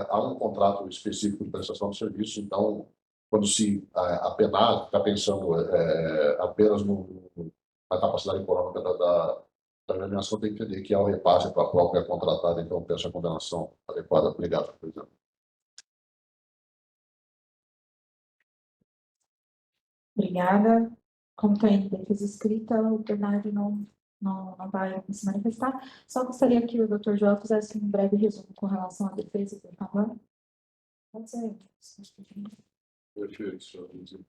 há um contrato específico de prestação de serviço, então, quando se apenar, está pensando apenas na capacidade econômica da agremiação, tem que entender que há o repasse para a própria contratada, então peço a condenação adequada. Obrigado, presidente. Obrigada. Como tem defesa escrita, o Bernardo não vai se manifestar. Só gostaria que o Dr. Joel fizesse um breve resumo com relação à defesa, por favor. Pode ser. Perfeito, senhor presidente.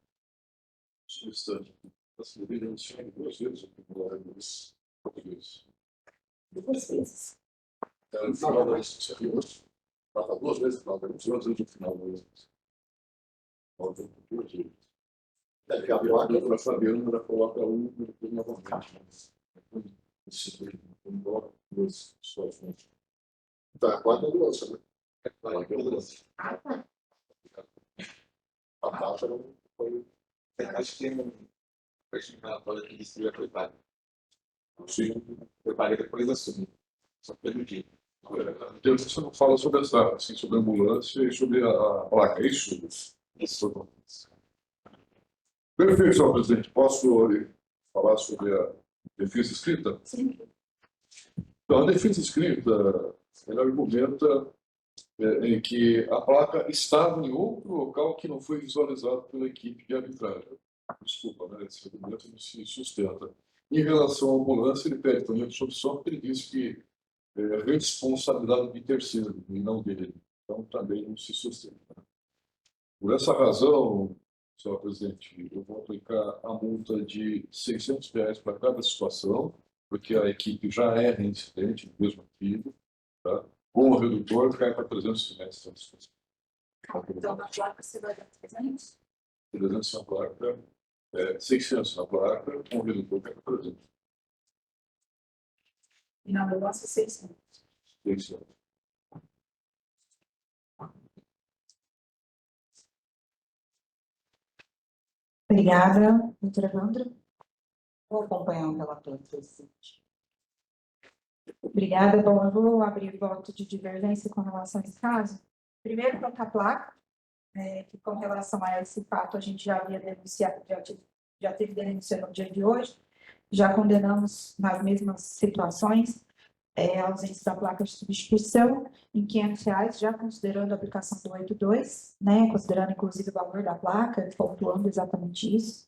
Substante. Assim, denunciando duas vezes o tribunal português. Duas vezes. No final da iniciativa, trata duas vezes no final da iniciativa, antes do final da iniciativa. Deve haver uma que para saber, o número coloca um depois novamente. Duas situações. Tá, quatro ambulâncias, né? Quatro ambulâncias. A taxa não foi. Acho que tem um relatório que disse que foi pago. Sim. Foi pago depois da suma. Só pelo dia. Deus, você não fala sobre essa, assim, sobre a ambulância e sobre a placa, é isso? Isso. Perfeito, senhor presidente. Posso falar sobre a defesa escrita? Sim. Então, a defesa escrita, ela argumenta em que a placa estava em outro local que não foi visualizado pela equipe de arbitragem. Desculpa, né? Esse argumento não se sustenta. Em relação à ambulância, ele pede também a dissolução, porque ele diz que é responsabilidade de terceiro e não dele. Então, também não se sustenta. Por essa razão, senhor presidente, eu vou aplicar a multa de R$ 600 para cada situação, porque a equipe já é reincidente no mesmo artigo, tá? Com o redutor, cai para 300 metros. Então, na placa você vai dar 300? 300 na placa, 600 na placa, com o redutor cai para 300. E na ambulância, 600. 600. Obrigada, doutora Evandra. Vou acompanhar o relatório, presidente. Obrigada. Bom, eu vou abrir voto de divergência com relação a esse caso. Primeiro, quanto à placa, que com relação a esse fato a gente já havia denunciado, já teve denúncia no dia de hoje, já condenamos nas mesmas situações a ausência da placa de substituição em R$ 500, já considerando a aplicação do 82, né, considerando inclusive o valor da placa, pontuando exatamente isso.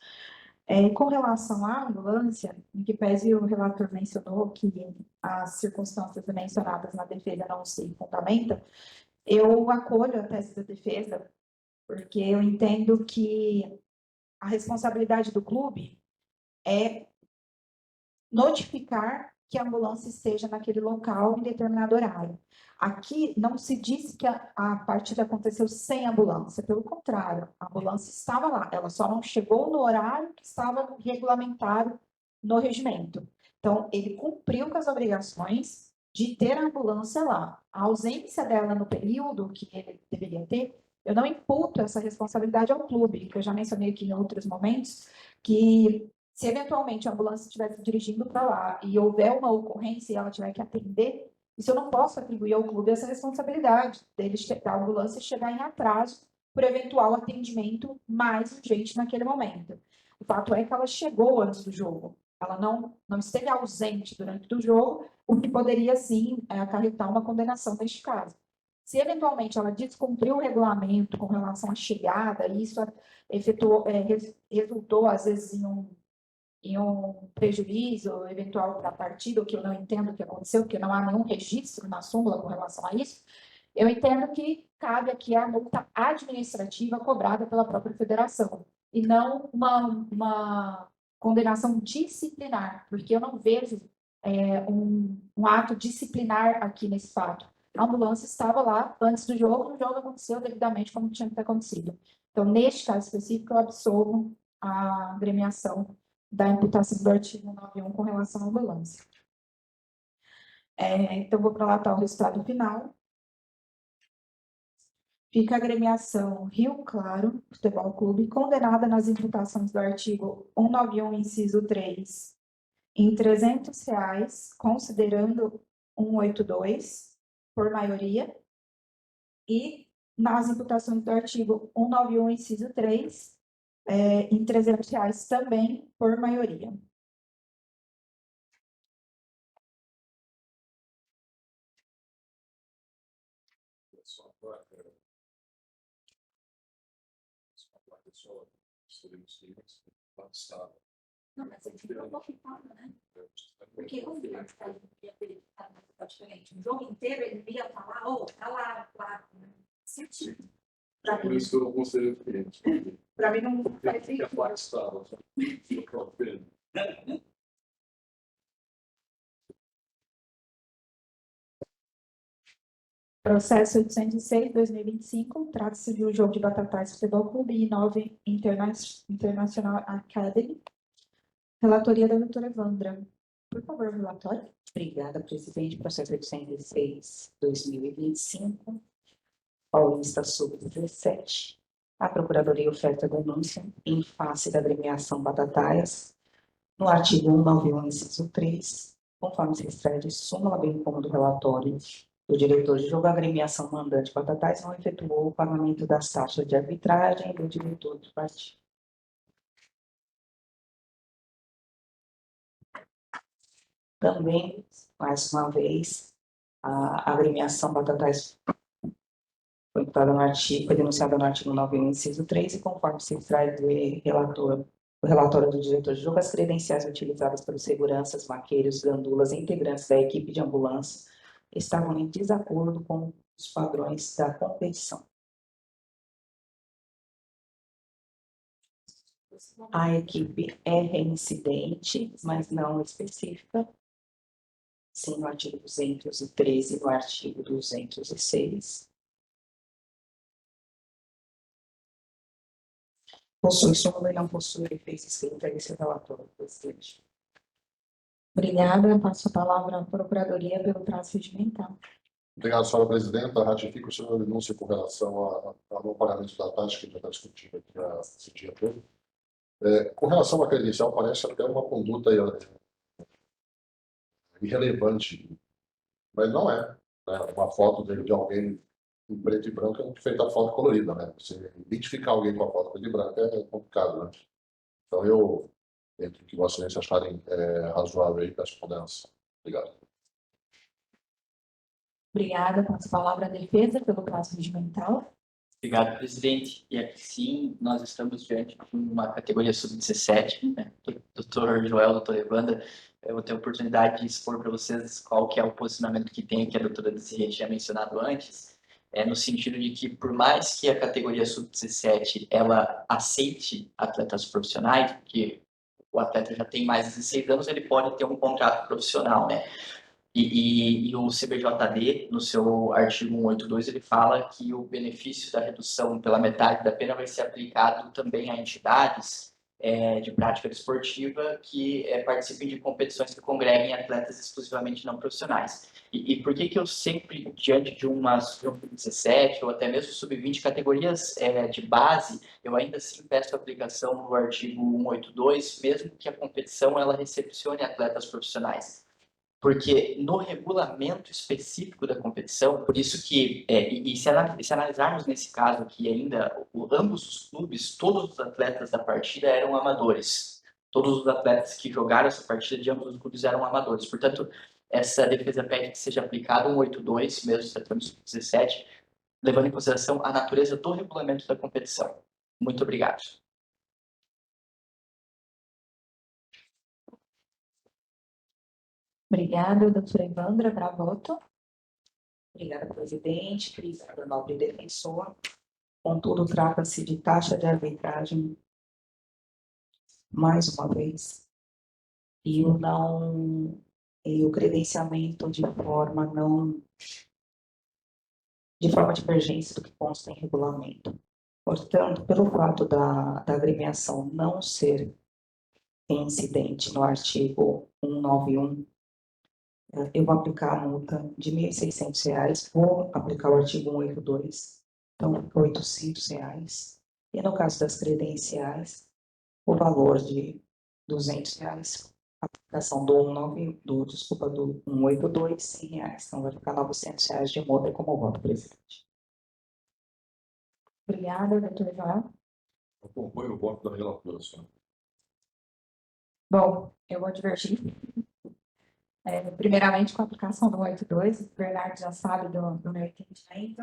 Com relação à ambulância, em que pese o relator mencionou que as circunstâncias mencionadas na defesa não se fundamentam, eu acolho a tese da defesa, porque eu entendo que a responsabilidade do clube é notificar que a ambulância esteja naquele local em determinado horário. Aqui não se disse que a partida aconteceu sem ambulância, pelo contrário, a ambulância estava lá, ela só não chegou no horário que estava regulamentado no regimento. Então, ele cumpriu com as obrigações de ter a ambulância lá. A ausência dela no período que ele deveria ter Eu não imputo essa responsabilidade ao clube, que eu já mencionei aqui em outros momentos, que se eventualmente a ambulância estivesse dirigindo para lá e houver uma ocorrência e ela tiver que atender, isso eu não posso atribuir ao clube essa responsabilidade da ambulância chegar em atraso por eventual atendimento mais urgente naquele momento. O fato é que ela chegou antes do jogo, ela não esteve ausente durante o jogo, o que poderia sim acarretar uma condenação neste caso. Se eventualmente ela descumpriu o regulamento com relação à chegada, e isso resultou às vezes em um prejuízo eventual para a partida, o que eu não entendo o que aconteceu, porque não há nenhum registro na súmula com relação a isso, eu entendo que cabe aqui a multa administrativa cobrada pela própria federação, e não uma condenação disciplinar, porque eu não vejo um ato disciplinar aqui nesse fato. A ambulância estava lá antes do jogo, e o jogo aconteceu devidamente como tinha que ter acontecido. Então, neste caso específico, eu absolvo a agremiação da imputação do artigo 91 com relação à ambulância. Então, vou relatar o resultado final. Fica a agremiação Rio Claro Futebol Clube condenada nas imputações do artigo 191, inciso 3, em R$300, considerando 182, por maioria, e nas imputações do artigo 191, inciso 3, em R$300 também, por maioria. Só a placa só seremos livres lá do Estado. Não, mas ele ficou ocupado, né? Porque o Guilherme está diferente. O jogo inteiro ele ia falar, tá lá, sentido. Por isso que eu não considerei cliente. Para mim não faz Porque a sentido. placa estava só no próprio. Processo 806/2025, trata-se de um jogo de Batatais Futebol Clube e 9 International Academy. Relatoria da doutora Evandra. Por favor, relatório. Obrigada, presidente. Processo 806/2025, Paulista Sub-17. A Procuradoria oferta denúncia em face da agremiação Batatais, no artigo 191, inciso 3, conforme se extrai de súmula, bem como do relatório do diretor de jogo, a agremiação mandante Batatais não efetuou o pagamento das taxas de arbitragem do diretor do partido. Também, mais uma vez, a agremiação Batatais foi imputada no artigo, foi denunciada no artigo 91, inciso 3, e conforme se extrai do relatório do diretor de jogo, as credenciais utilizadas pelos seguranças, maqueiros, gandulas e integrantes da equipe de ambulância estavam em desacordo com os padrões da competição. A equipe é reincidente, mas não específica. Sim, no artigo 213 e no artigo 206. Possui súmula e não possui efeito escrito esse relatório, presidente. Obrigada. Passo a palavra à Procuradoria pelo prazo regimental. Obrigado, senhora presidenta. Ratifico a sua denúncia com relação ao não pagamento da taxa que já está discutindo aqui esse dia todo. Com relação à credencial, parece até uma conduta irrelevante, mas não é. Né? Uma foto de alguém em preto e branco é feita a foto colorida. Né? Você identificar alguém com a foto preto e branco é complicado. Né? Então, eu, entre o que vocês acharem razoável aí, peço condenação. Obrigado. Obrigada. Passo a palavra à defesa pelo prazo regimental. Obrigado, presidente. E aqui sim, nós estamos diante de uma categoria sub-17, né? Doutor Joel, doutora Evandra, eu vou ter a oportunidade de expor para vocês qual que é o posicionamento que tem, que a doutora Desirê tinha mencionado antes, no sentido de que, por mais que a categoria sub-17 ela aceite atletas profissionais, porque o atleta já tem mais de 16 anos, ele pode ter um contrato profissional, né? E o CBJD, no seu artigo 182, ele fala que o benefício da redução pela metade da pena vai ser aplicado também a entidades de prática desportiva que participem de competições que congreguem atletas exclusivamente não profissionais. E por que que eu sempre, diante de uma sub-17 ou até mesmo sub-20, categorias de base, eu ainda assim peço a aplicação do artigo 182, mesmo que a competição ela recepcione atletas profissionais? Porque no regulamento específico da competição, por isso que, se analisarmos nesse caso aqui ainda, ambos os clubes, todos os atletas da partida eram amadores. Todos os atletas que jogaram essa partida de ambos os clubes eram amadores. Portanto, essa defesa pede que seja aplicado 182, mesmo se tratando de sub-17, levando em consideração a natureza do regulamento da competição. Muito obrigado. Obrigada, doutora Evandra, para voto. Obrigada, presidente. Obrigada, nobre defensor. Contudo, trata-se de taxa de arbitragem, mais uma vez, e o credenciamento de forma divergência do que consta em regulamento. Portanto, pelo fato da agremiação não ser incidente no artigo 191, eu vou aplicar a multa de R$ 1.600, vou aplicar o artigo 182, então fica R$ 800. E no caso das credenciais, o valor de R$ 200, a aplicação do 182, R$ 100. Então vai ficar R$ 900 de multa como voto, presidente. Obrigada, doutor João. Acompanho o voto da relatora, senhora. Bom, eu vou divergir. Primeiramente, com a aplicação do 182, o Bernardo já sabe do meu entendimento.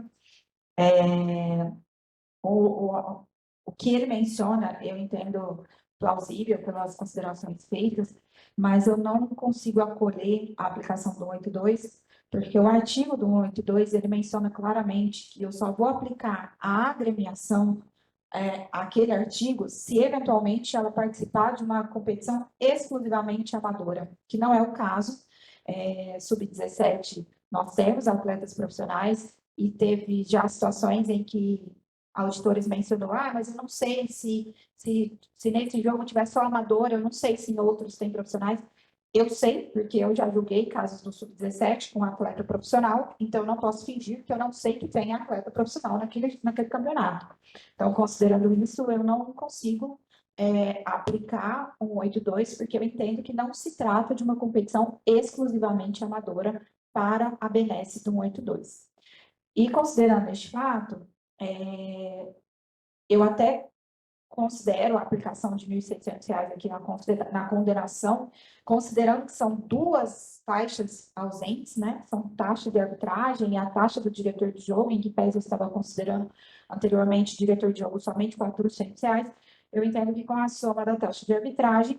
O que ele menciona, eu entendo plausível pelas considerações feitas, mas eu não consigo acolher a aplicação do 182, porque o artigo do 182, ele menciona claramente que eu só vou aplicar a agremiação aquele artigo se eventualmente ela participar de uma competição exclusivamente amadora, que não é o caso. Sub-17, nós temos atletas profissionais e teve já situações em que auditores mencionou, mas eu não sei se nesse jogo tiver só amador, eu não sei se em outros tem profissionais. Eu sei, porque eu já julguei casos do Sub-17 com atleta profissional, então eu não posso fingir que eu não sei que tem atleta profissional naquele campeonato. Então, considerando isso, eu não consigo aplicar um 182, porque eu entendo que não se trata de uma competição exclusivamente amadora para a benesse do 182. E considerando este fato, eu até considero a aplicação de R$ 1.600 aqui na condenação, considerando que são duas taxas ausentes, né? São taxa de arbitragem e a taxa do diretor de jogo, em que pese eu estava considerando anteriormente diretor de jogo somente R$ 400, eu entendo que com a soma da taxa de arbitragem,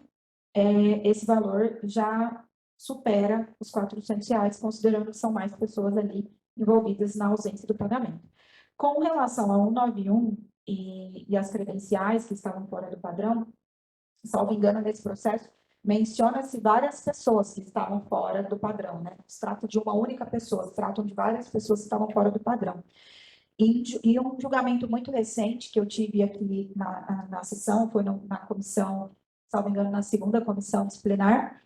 esse valor já supera os R$ 400, considerando que são mais pessoas ali envolvidas na ausência do pagamento. Com relação ao 191 e as credenciais que estavam fora do padrão, salvo engano, nesse processo, menciona-se várias pessoas que estavam fora do padrão, né? Não se trata de uma única pessoa, se tratam de várias pessoas que estavam fora do padrão. E um julgamento muito recente que eu tive aqui na sessão, foi na comissão, salvo engano, na segunda comissão disciplinar,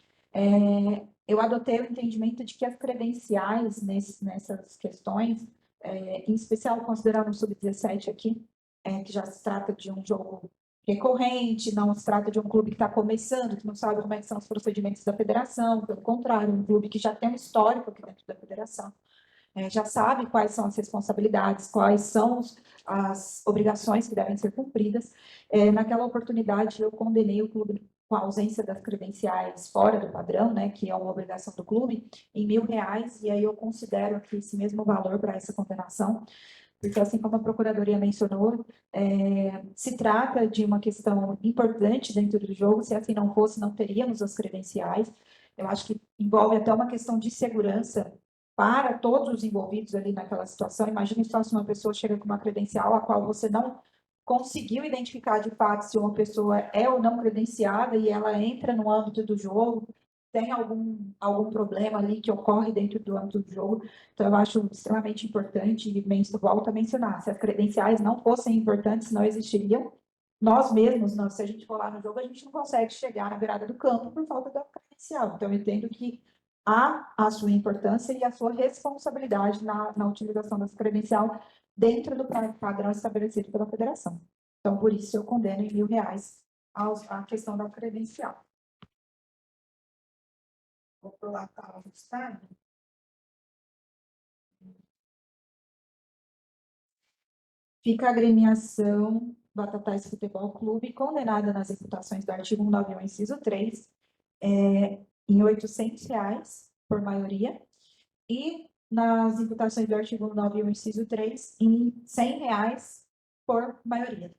eu adotei o entendimento de que as credenciais nessas questões, em especial considerando o Sub-17 aqui, que já se trata de um jogo recorrente, não se trata de um clube que está começando, que não sabe como é que são os procedimentos da federação, pelo contrário, um clube que já tem um histórico aqui dentro da federação, já sabe quais são as responsabilidades, quais são as obrigações que devem ser cumpridas. Naquela oportunidade, eu condenei o clube com a ausência das credenciais fora do padrão, né, que é uma obrigação do clube, em R$ 1.000, e aí eu considero aqui esse mesmo valor para essa condenação, porque assim como a Procuradoria mencionou, se trata de uma questão importante dentro do jogo, se assim não fosse, não teríamos as credenciais. Eu acho que envolve até uma questão de segurança para todos os envolvidos ali naquela situação. Imagine só se uma pessoa chega com uma credencial a qual você não conseguiu identificar de fato se uma pessoa é ou não credenciada e ela entra no âmbito do jogo, tem algum problema ali que ocorre dentro do âmbito do jogo. Então, eu acho extremamente importante, e volto a mencionar, se as credenciais não fossem importantes, não existiriam. Nós mesmos, se a gente for lá no jogo, a gente não consegue chegar na beirada do campo por falta da credencial. Então, eu entendo que a sua importância e a sua responsabilidade na utilização dessa credencial dentro do padrão estabelecido pela federação. Então, por isso, eu condeno em R$ 1.000 a questão da credencial. Vou pular para o estado. Fica a agremiação Batatais Futebol Clube condenada nas imputações do artigo 191, inciso 3, em R$ 800 por maioria, e nas imputações do artigo 191, inciso 3, em R$ 100 por maioria.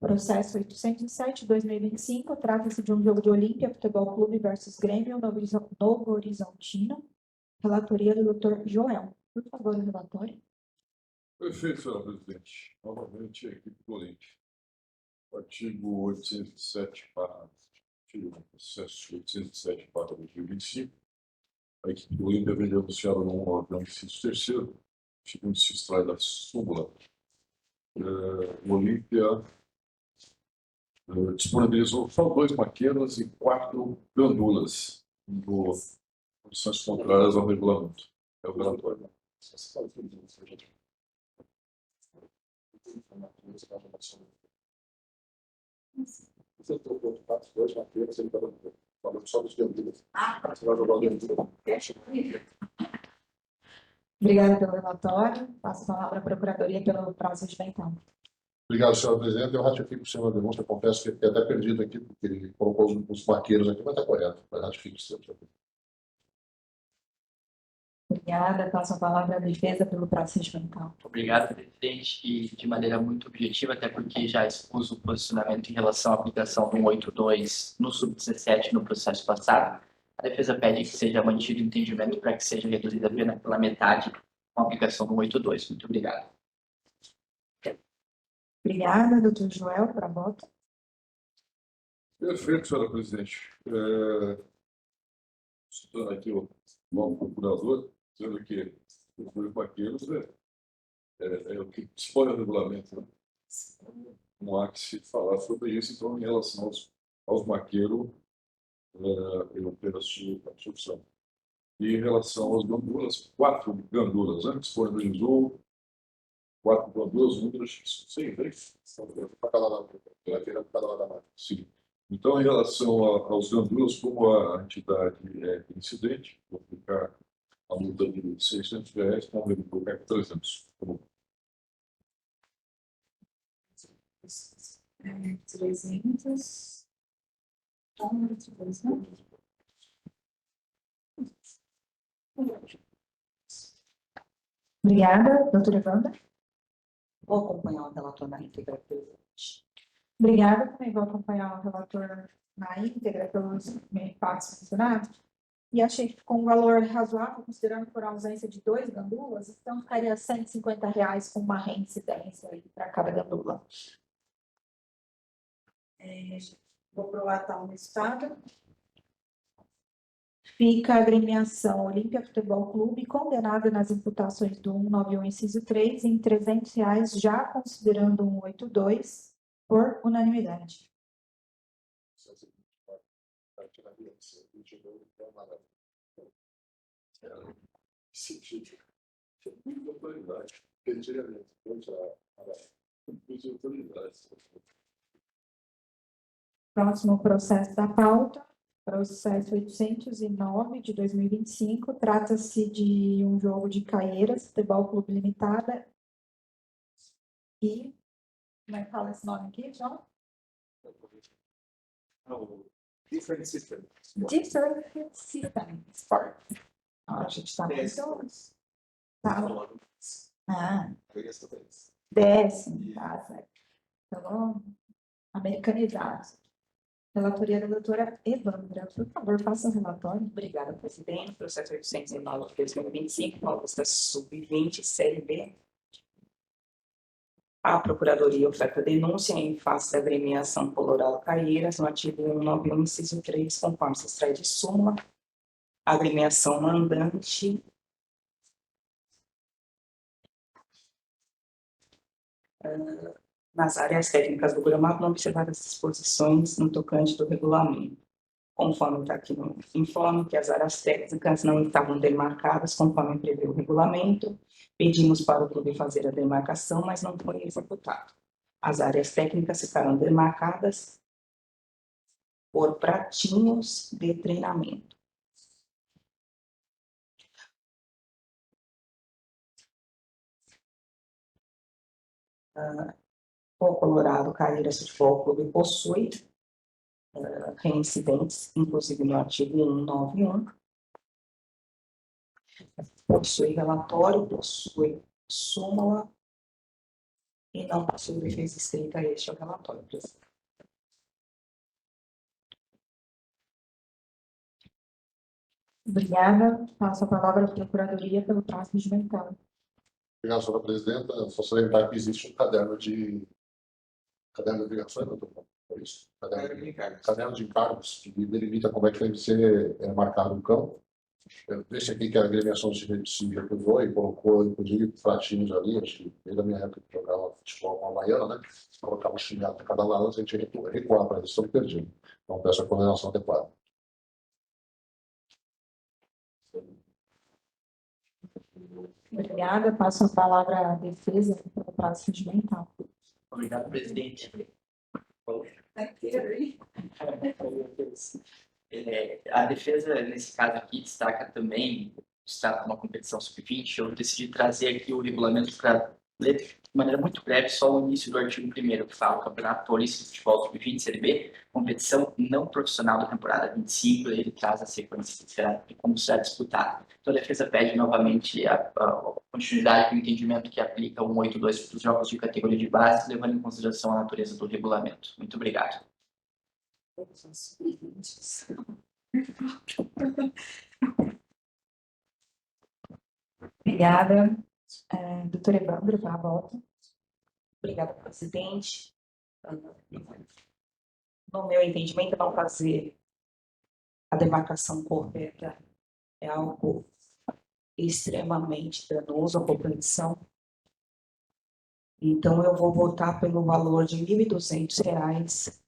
Processo 807/2025, trata-se de um jogo de Olímpia Futebol Clube versus Grêmio Novo Horizontino. Relatoria do Dr. Joel. Por favor, o relatório. Perfeito, senhora presidente. Novamente, a equipe do Olímpia. O artigo 807, processo 807/2025. A equipe do Olímpia vem denunciada no inciso 3º, segundo se extrai da súmula. O Olímpia disponibilizou só 2 maquetas e 4 gandulas, em condições contrárias ao regulamento. É o relatório. Você trocou de 2 maquetas, ele estava falando só dos gandulas. Você vai jogar o gandula. Obrigada pelo relatório. Passo a palavra à Procuradoria pelo prazo de então. Obrigado, senhor presidente. Eu ratifico o senhor a denúncia. Confesso que fiquei até perdido aqui, porque ele colocou os maqueiros aqui, mas está correto. Mas ratifico o senhor. Obrigada. Passo a palavra à defesa pelo prazo de então. Obrigado, presidente, e de maneira muito objetiva, até porque já expus o posicionamento em relação à aplicação do 182 no sub-17 no processo passado. A defesa pede que seja mantido o entendimento para que seja reduzida a pena pela metade com a aplicação do 182. Muito obrigado. Obrigada, doutor Joel, para a voto. Perfeito, senhora presidente. Citando aqui o novo procurador, dizendo que os 2 maqueiros é o que dispõe o regulamento. Né? Não há que se falar sobre isso, então, em relação aos maqueiros, eu apenas a solução. E em relação aos gandulas, 4 gandulas, né? Disponibilizou 4 gandulas, números, sim, Para cada lado. Para cada lado da máquina. sim. Então, em relação aos gandulas, como a entidade é incidente, vou aplicar a multa de R$ 600, com o colocar 300. Tá bom. 300. Obrigada, doutora Evanda. Vou acompanhar o relator na íntegra, presidente. Obrigada, também vou acompanhar o relator na íntegra pelos fatos mencionados. E achei que ficou um valor razoável, considerando por ausência de 2 gandulas, então ficaria R$ 150 com uma reincidência para cada gandula. Vou prolatar no estado. Fica a agremiação Olímpia Futebol Clube condenada nas imputações do 191, inciso 3, em R$ 300, já considerando o 182, por unanimidade. Próximo processo da pauta, processo 809/2025, trata-se de um jogo de Caieiras, Futebol Clube Limitada, e, como é que fala esse nome aqui, João? Different system. Different System Sport. A gente está muito... Tá. Ah, décimo, tá certo. Então, americanizado. Relatoria da doutora Evandra. Por favor, faça o relatório. Obrigada, presidente. Processo 809/2025, pauta sub-20, série B. A Procuradoria oferta denúncia em face da agremiação Colorado Caieiras, no artigo 191, inciso 3, conforme se extrai de súmula. A agremiação mandante nas áreas técnicas do gramado, não observar as disposições no tocante do regulamento. Conforme está aqui no informe, que as áreas técnicas não estavam demarcadas conforme prevê o regulamento. Pedimos para o clube fazer a demarcação, mas não foi executado. As áreas técnicas ficaram demarcadas por pratinhos de treinamento. O Colorado Caieiras Futebol Clube possui reincidentes, inclusive no artigo 191. Possui relatório, possui súmula e não possui defesa escrita. Este é o relatório, presidente. Obrigada. Passo a palavra à Procuradoria pelo prazo regimental. Obrigado, senhora presidenta. Só salientar que existe um caderno de ligações, doutor? É isso? Caderno de encargos, que delimita como é que tem que ser marcado o campo. Eu deixo aqui que a agremiação se recusou e colocou, inclusive, pratinhos ali, acho que desde a minha época que jogava futebol com a Havaiana, né? Colocava um chinelo para cada lado, a gente recuar para eles, estão perdidos. Então, peço a condenação adequada. Obrigada. Passo a palavra à defesa pelo prazo regimental. Obrigado, presidente. A defesa, nesse caso aqui, destaca também, está uma competição sub-20, eu decidi trazer aqui o regulamento para ler de maneira muito breve, só o início do artigo 1º, que fala: o Campeonato Paulista de Futebol Sub-20, Série B, competição não profissional da temporada 25, ele traz a sequência de como será disputado. Então, a defesa pede novamente a continuidade com o entendimento que aplica o 182 para os jogos de categoria de base, levando em consideração a natureza do regulamento. Muito obrigado. Obrigada. Doutora Evandro, para a volta. Obrigada, presidente. No meu entendimento, não fazer a demarcação correta é algo extremamente danoso à competição. Então, eu vou votar pelo valor de R$ 1.200,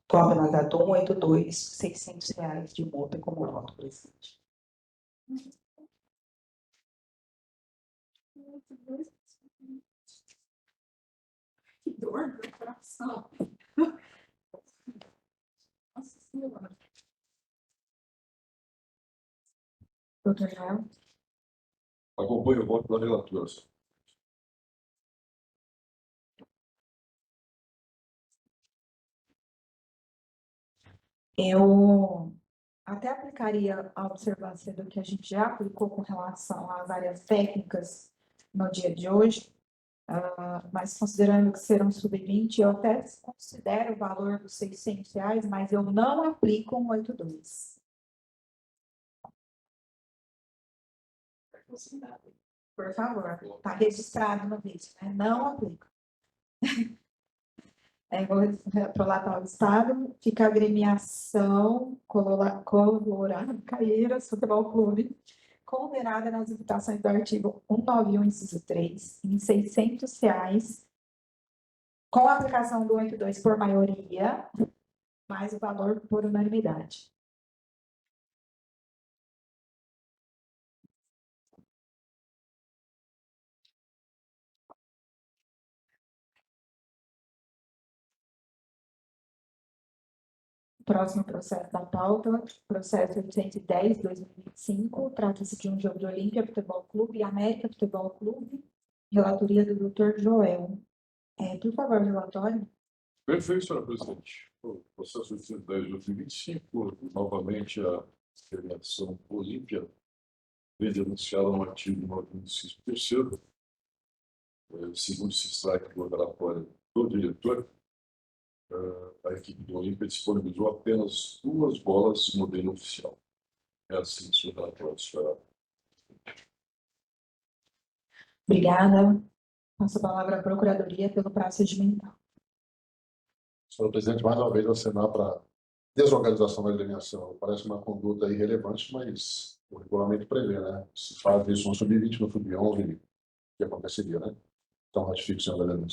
cobra da DOM 182, R$ 600 de multa como voto, presidente. Que dor no coração. Nossa Senhora. Doutor Joel. Acompanho o voto da relatora. Eu até aplicaria a observância do que a gente já aplicou com relação às áreas técnicas no dia de hoje, mas considerando que serão sub-20, eu até considero o valor dos R$ 600, mas eu não aplico um 82. Por favor, está registrado no vídeo, né? Não aplico. Vou relatar o estado, fica a agremiação Colorado Caieiras Futebol Clube, condenada nas imputações do artigo 191, inciso 3, em R$ 600, com a aplicação do 82 por maioria, mais o valor por unanimidade. Próximo processo da pauta, processo 810/2025, trata-se de um jogo de Olímpia Futebol Clube e América Futebol Clube, relatoria do Dr. Joel. Por favor, relatório. Perfeito, senhora presidente. O processo 810 de 2025, novamente a federação Olímpia vem denunciada no artigo 96, terceiro, segundo se extrai do relatório do diretor, a equipe do Olímpia disponibilizou apenas 2 bolas modelo oficial. É assim, senhor relatório, senhora. Obrigada. Passo a palavra à Procuradoria pelo prazo regimental. Senhor presidente, mais uma vez acenar para desorganização da agremiação. Parece uma conduta irrelevante, mas o regulamento prevê, né? Se faz isso no sub-20, no sub-11, o que aconteceria, né? Então, ratifico, senhor vereador.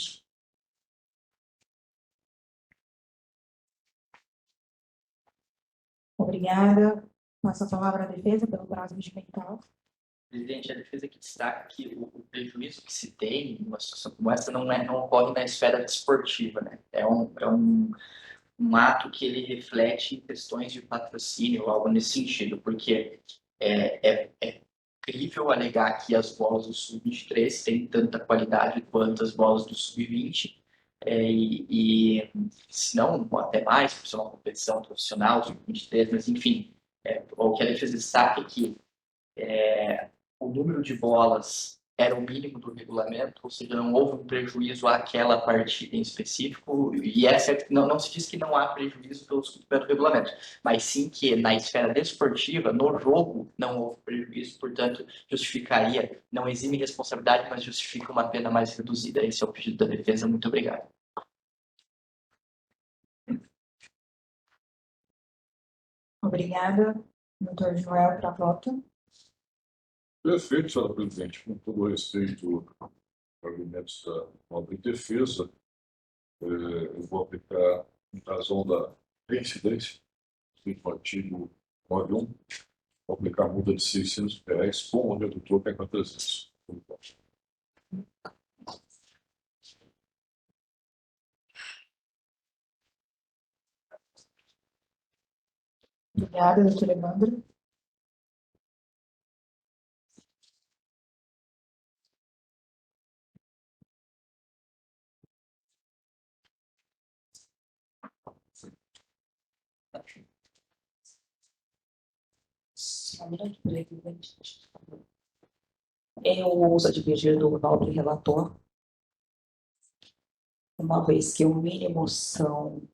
Obrigada. Passo a palavra à defesa pelo prazo regimental. Presidente, a defesa que destaca que o prejuízo que se tem numa situação como essa não ocorre na esfera desportiva, né? É um ato que ele reflete questões de patrocínio, algo nesse sentido, porque é crível alegar que as bolas do Sub-23 têm tanta qualidade quanto as bolas do Sub-20, e se não, até mais, por ser uma competição profissional, Sub-23, mas enfim, o que a defesa destaca é que o número de bolas era o mínimo do regulamento, ou seja, não houve um prejuízo àquela partida em específico, e não se diz que não há prejuízo pelo descumprimento do regulamento, mas sim que na esfera desportiva, no jogo, não houve prejuízo, portanto, justificaria, não exime responsabilidade, mas justifica uma pena mais reduzida. Esse é o pedido da defesa. Muito obrigado. Obrigada. Doutor Joel, para voto. Perfeito, senhora presidente. Com todo respeito aos argumentos da nobre defesa, eu vou aplicar, em razão da reincidência do artigo 91, vou aplicar multa de R$600 com o redutor que é para 300. Obrigada, doutor Evandro. Só um minuto, presidente. Eu uso a divergir do nobre relator, uma vez que o mínimo são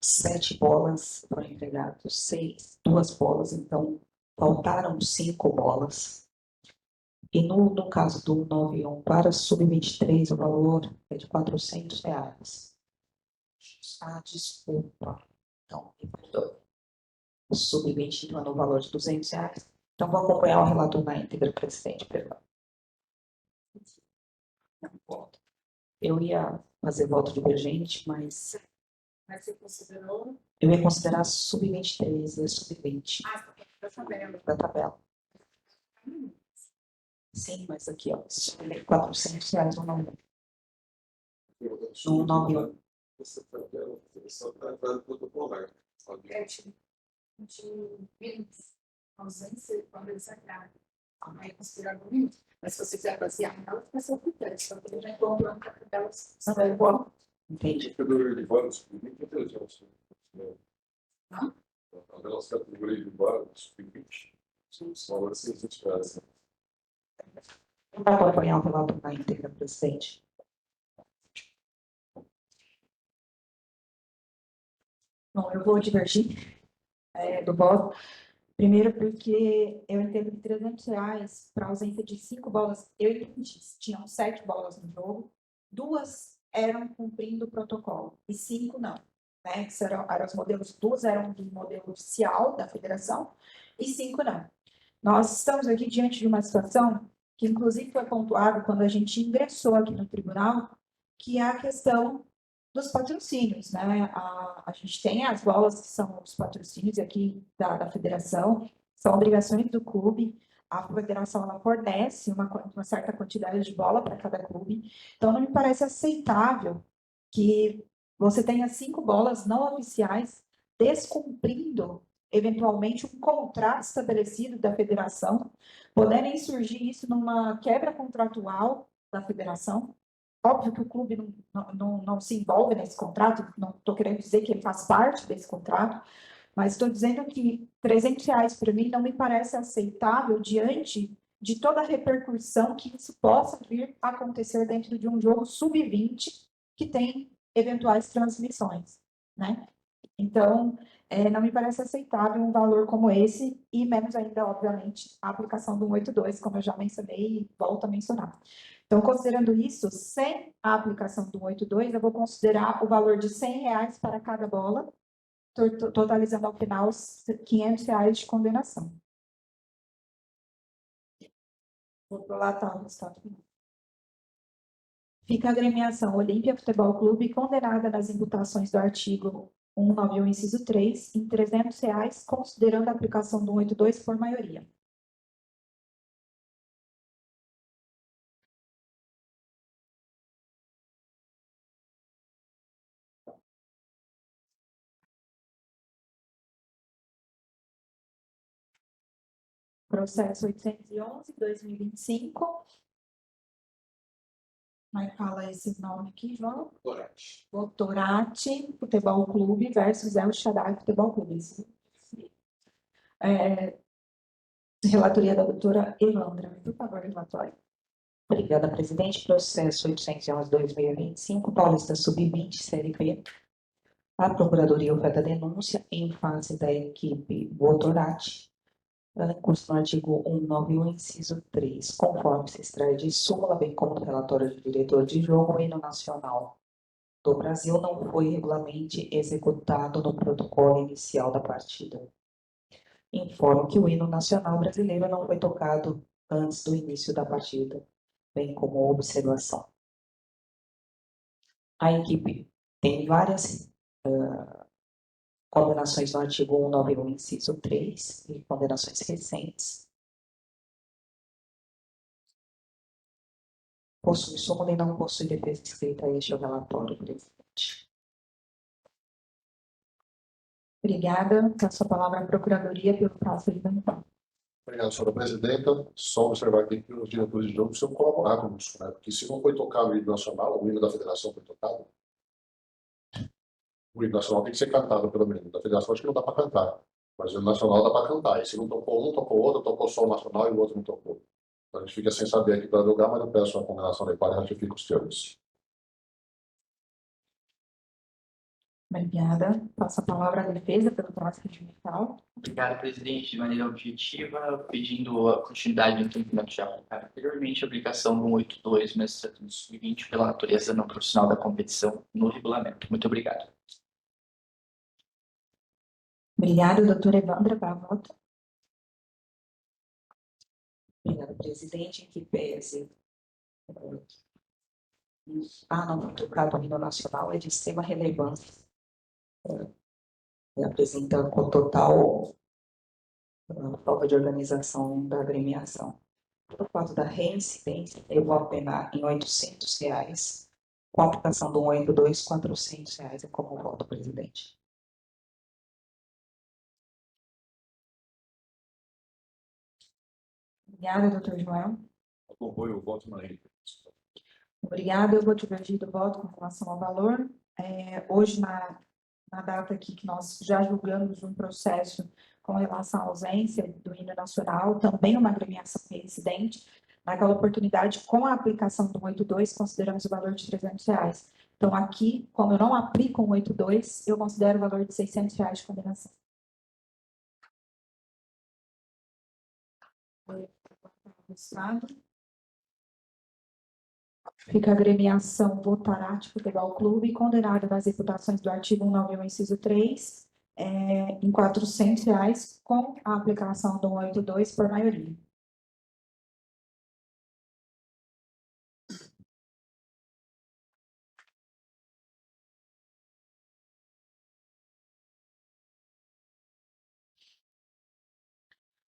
7 bolas foram entregadas, 2 bolas, então faltaram 5 bolas. E no caso do 91 para sub-23, o valor é de R$400. Ah, desculpa. Então, me perdoe. O sub-20 no valor de R$200. Então, vou acompanhar o relator na íntegra, presidente, perdão. Não, voto. Eu ia fazer voto divergente, mas Mas você considerou? eu ia considerar sub-23 e sub-20 da tabela. Sim, mas aqui, ó, R$400 no nome. No 91. Essa tabela está protocolar. De ausência quando eles sagraram. Aí considerar o mínimo. Mas se você quiser basear nela, vai ser o critério. Então, ele já encontrou uma tabela. Não é igual. Entendi. Categoria de vários, muito inteligente. Hã? Aquelas categorias de vários, são agora R$600. Vai acompanhar o relator na íntegra, presidente. Bom, eu vou divergir do voto. Primeiro porque eu entendo que R$300 para ausência de 5 bolas, eu entendi. Tinham 7 bolas no jogo, 2 eram cumprindo o protocolo e 5 não. Né? Que eram os modelos, 2 eram do modelo oficial da federação e 5 não. Nós estamos aqui diante de uma situação que, inclusive, foi pontuado quando a gente ingressou aqui no tribunal, que é a questão dos patrocínios, né? A gente tem as bolas que são os patrocínios aqui da federação, são obrigações do clube, a federação ela fornece uma certa quantidade de bola para cada clube, então não me parece aceitável que você tenha 5 bolas não oficiais descumprindo eventualmente um contrato estabelecido da federação, poderem surgir isso numa quebra contratual da federação. Óbvio que o clube não se envolve nesse contrato, não estou querendo dizer que ele faz parte desse contrato, mas estou dizendo que R$300 para mim não me parece aceitável diante de toda a repercussão que isso possa vir a acontecer dentro de um jogo sub-20 que tem eventuais transmissões, né? Então, não me parece aceitável um valor como esse, e menos ainda, obviamente, a aplicação do 182, como eu já mencionei e volto a mencionar. Então, considerando isso, sem a aplicação do 182, eu vou considerar o valor de R$ 100 para cada bola, totalizando ao final R$ 500 de condenação. Vou prolatar o resultado final. Fica a agremiação Olímpia Futebol Clube condenada nas imputações do artigo 191, inciso 3, em R$ 300, considerando a aplicação do 182 por maioria. Processo 811/2025. Vai falar esse nome aqui, João. Corante. Votorati Futebol Clube versus El Shaddai Futebol Clube. Relatoria da doutora Evandra. Por favor, relatório. Obrigada, presidente. Processo 811/2025, Paulista Sub-20, Série B. A Procuradoria oferta denúncia em face da equipe Votorati, curso no artigo 191, inciso 3, conforme se extrai de súmula, bem como do relatório do diretor de jogo, o hino nacional do Brasil não foi regularmente executado no protocolo inicial da partida. Informo que o hino nacional brasileiro não foi tocado antes do início da partida, bem como observação. A equipe tem várias condenações no artigo 191, inciso 3, e condenações recentes. Possui súmula e não possui defesa escrita. Este é o relatório, presidente. Obrigada. Passo a palavra à Procuradoria pelo caso de Danton. Obrigado, senhora presidenta. Só observar aqui que os diretores de jogo precisam colaborar conosco, né? Porque se não foi tocado o hino nacional, o hino da federação foi tocado, o hino nacional tem que ser cantado pelo menos. Da federação acho que não dá para cantar, mas o hino nacional dá para cantar. E se não tocou um, tocou outro, tocou só o nacional e o outro não tocou. Então a gente fica sem saber aqui para jogar, mas eu peço a condenação adequada e ratifico os termos. Obrigada. Passo a palavra à defesa pelo prazo regimental. Obrigado, presidente. De maneira objetiva, pedindo a continuidade do entendimento já aplicado anteriormente, a aplicação do 182, mas do sub-20 pela natureza não profissional da competição no regulamento. Muito obrigado. Obrigada, doutora Evandra, para a voto. Obrigada, presidente. Em que pese não foi tocado o hino nacional, é de extrema relevância. Apresenta com total falta de organização da agremiação. Por causa da reincidência, eu vou apenar em R$ 800, com a aplicação do 182, R$ 400, é como voto, presidente. Obrigada, doutor Joel. Acompanho o voto na íntegra. Obrigada. Eu vou divergir do voto com relação ao valor. Hoje, na data aqui que nós já julgamos um processo com relação à ausência do hino nacional, também uma agremiação reincidente, naquela oportunidade, com a aplicação do 182, consideramos o valor de R$ 300. Então, aqui, como eu não aplico o 182, eu considero o valor de R$ 600 de condenação. Fica a agremiação Votorati Futebol Clube, condenada nas imputações do artigo 191, inciso 3, em R$ 400, com a aplicação do 182 por maioria.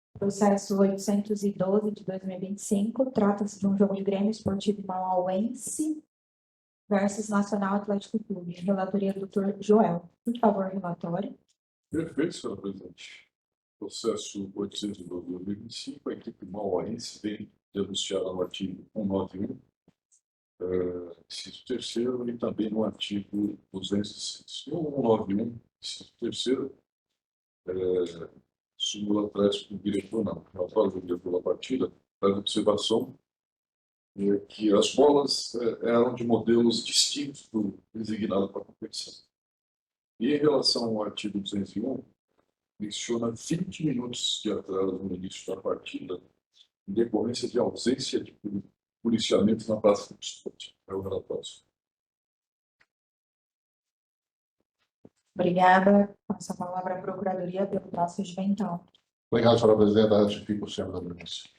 Processo 812 de 2025, trata-se de um jogo de Grêmio Esportivo Mauauense versus Nacional Atlético Clube. Relatoria do Dr. Joel. Por favor, relatório. Perfeito, senhora presidente. Processo 812/2025, a equipe mauaense vem denunciada no artigo 191, inciso 3º, e também no artigo 206. No 191, inciso 3º, súmula traz para o diretor, não, relatório do diretor da partida, traz observação que as bolas eram de modelos distintos do designado para a competição. E em relação ao artigo 201, menciona 20 minutos de atraso no início da partida, em decorrência de ausência de policiamento na praça do esporte. É o relatório. Obrigada. Passo a palavra à Procuradoria pelo prazo regimental. Obrigado, senhora presidenta. Ratifico o senhor da denúncia.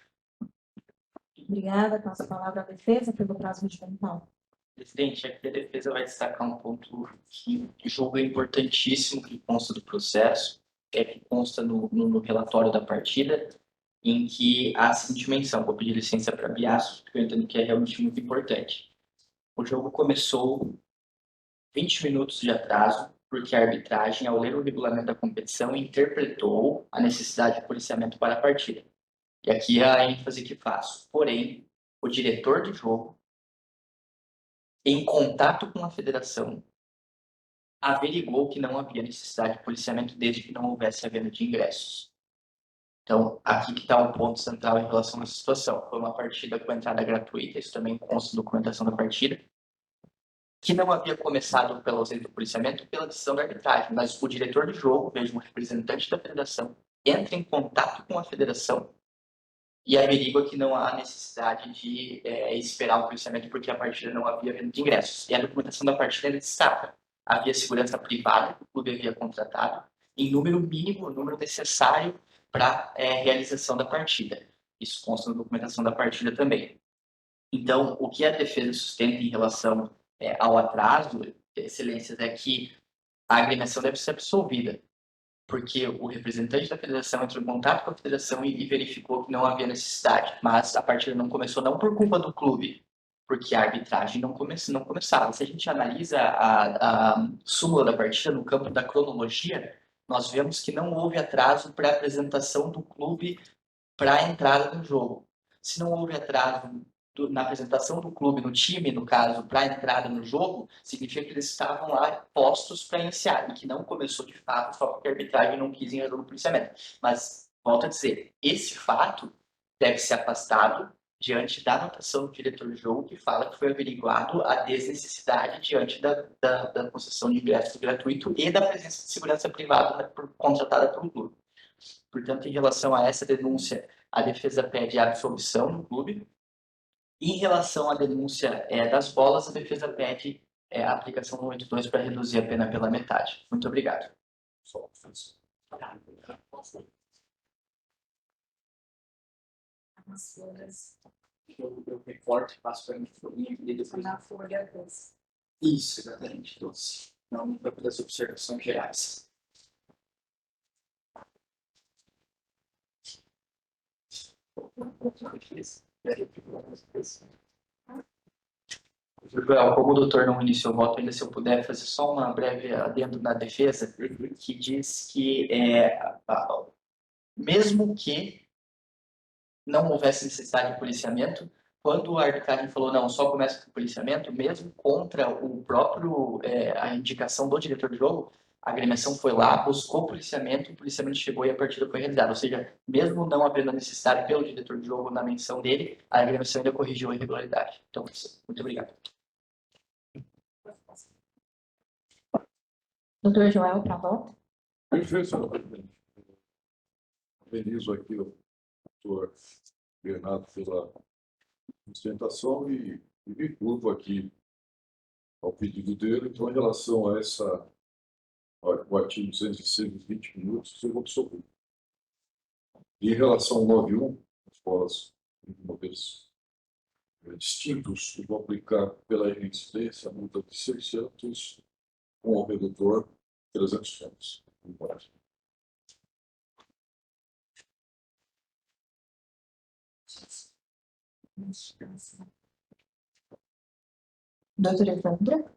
Obrigada. Passo a palavra à Defesa pelo prazo regimental. Presidente, aqui a defesa vai destacar um ponto que julga importantíssimo, que consta do processo, que consta no relatório da partida, em que há a seguinte menção. Vou pedir licença para Biaço, porque eu entendo que é realmente muito importante. O jogo começou 20 minutos de atraso, porque a arbitragem, ao ler o regulamento da competição, interpretou a necessidade de policiamento para a partida. E aqui é a ênfase que faço. Porém, o diretor de jogo, em contato com a federação, averigou que não havia necessidade de policiamento desde que não houvesse a venda de ingressos. Então, aqui que está o ponto central em relação a essa situação. Foi uma partida com entrada gratuita, isso também consta na documentação da partida, que não havia começado pela ausência do policiamento pela decisão da arbitragem, mas o diretor de jogo, mesmo um representante da federação, entra em contato com a federação e averigua que não há necessidade de esperar o policiamento porque a partida não havia venda de ingressos. E a documentação da partida destaca: havia segurança privada que o clube havia contratado em número mínimo, número necessário para a realização da partida. Isso consta na documentação da partida também. Então, o que a defesa sustenta em relação ao atraso, excelências, é que a agremiação deve ser absolvida, porque o representante da federação entrou em contato com a federação e verificou que não havia necessidade, mas a partida não começou não por culpa do clube, porque a arbitragem não começava. Se a gente analisa a súmula da partida no campo da cronologia, nós vemos que não houve atraso para a apresentação do clube para a entrada no jogo. Se não houve atraso na apresentação do clube, no time, no caso, para a entrada no jogo, significa que eles estavam lá postos para iniciar, e que não começou de fato só porque a arbitragem não quis em razão do policiamento. Mas, volto a dizer, esse fato deve ser afastado diante da anotação do diretor de jogo, que fala que foi averiguado a desnecessidade diante da concessão de ingresso gratuito e da presença de segurança privada contratada pelo clube. Portanto, em relação a essa denúncia, a defesa pede a absolvição do clube. Em relação à denúncia das bolas, a defesa pede a aplicação do 82 para reduzir a pena pela metade. Muito obrigado. As folhas. Eu recorto e passo para mim e depois... Na folha 12. Isso, exatamente, 12. Não para das observações gerais. Como o doutor não iniciou o voto, ainda se eu puder fazer só uma breve adendo na defesa, que diz que mesmo que não houvesse necessidade de policiamento, quando a arbitragem falou não, só começa com policiamento, mesmo contra o próprio a indicação do diretor de jogo, a agremiação foi lá, buscou o policiamento chegou e a partida foi realizada. Ou seja, mesmo não havendo necessidade pelo diretor de jogo na menção dele, a agremiação ainda corrigiu a irregularidade. Então, muito obrigado. Doutor Joel, para voto. Perfeito, senhor presidente. Parabenizo aqui o doutor Bernardo pela sustentação e me curvo aqui ao pedido dele. Então, em relação a o artigo 206, 20 minutos, eu vou sobre. E em relação ao 91, as bolas em modelos distintos, eu vou aplicar pela reincidência a multa de 600 com o redutor 300 pontos. Doutora Evandra.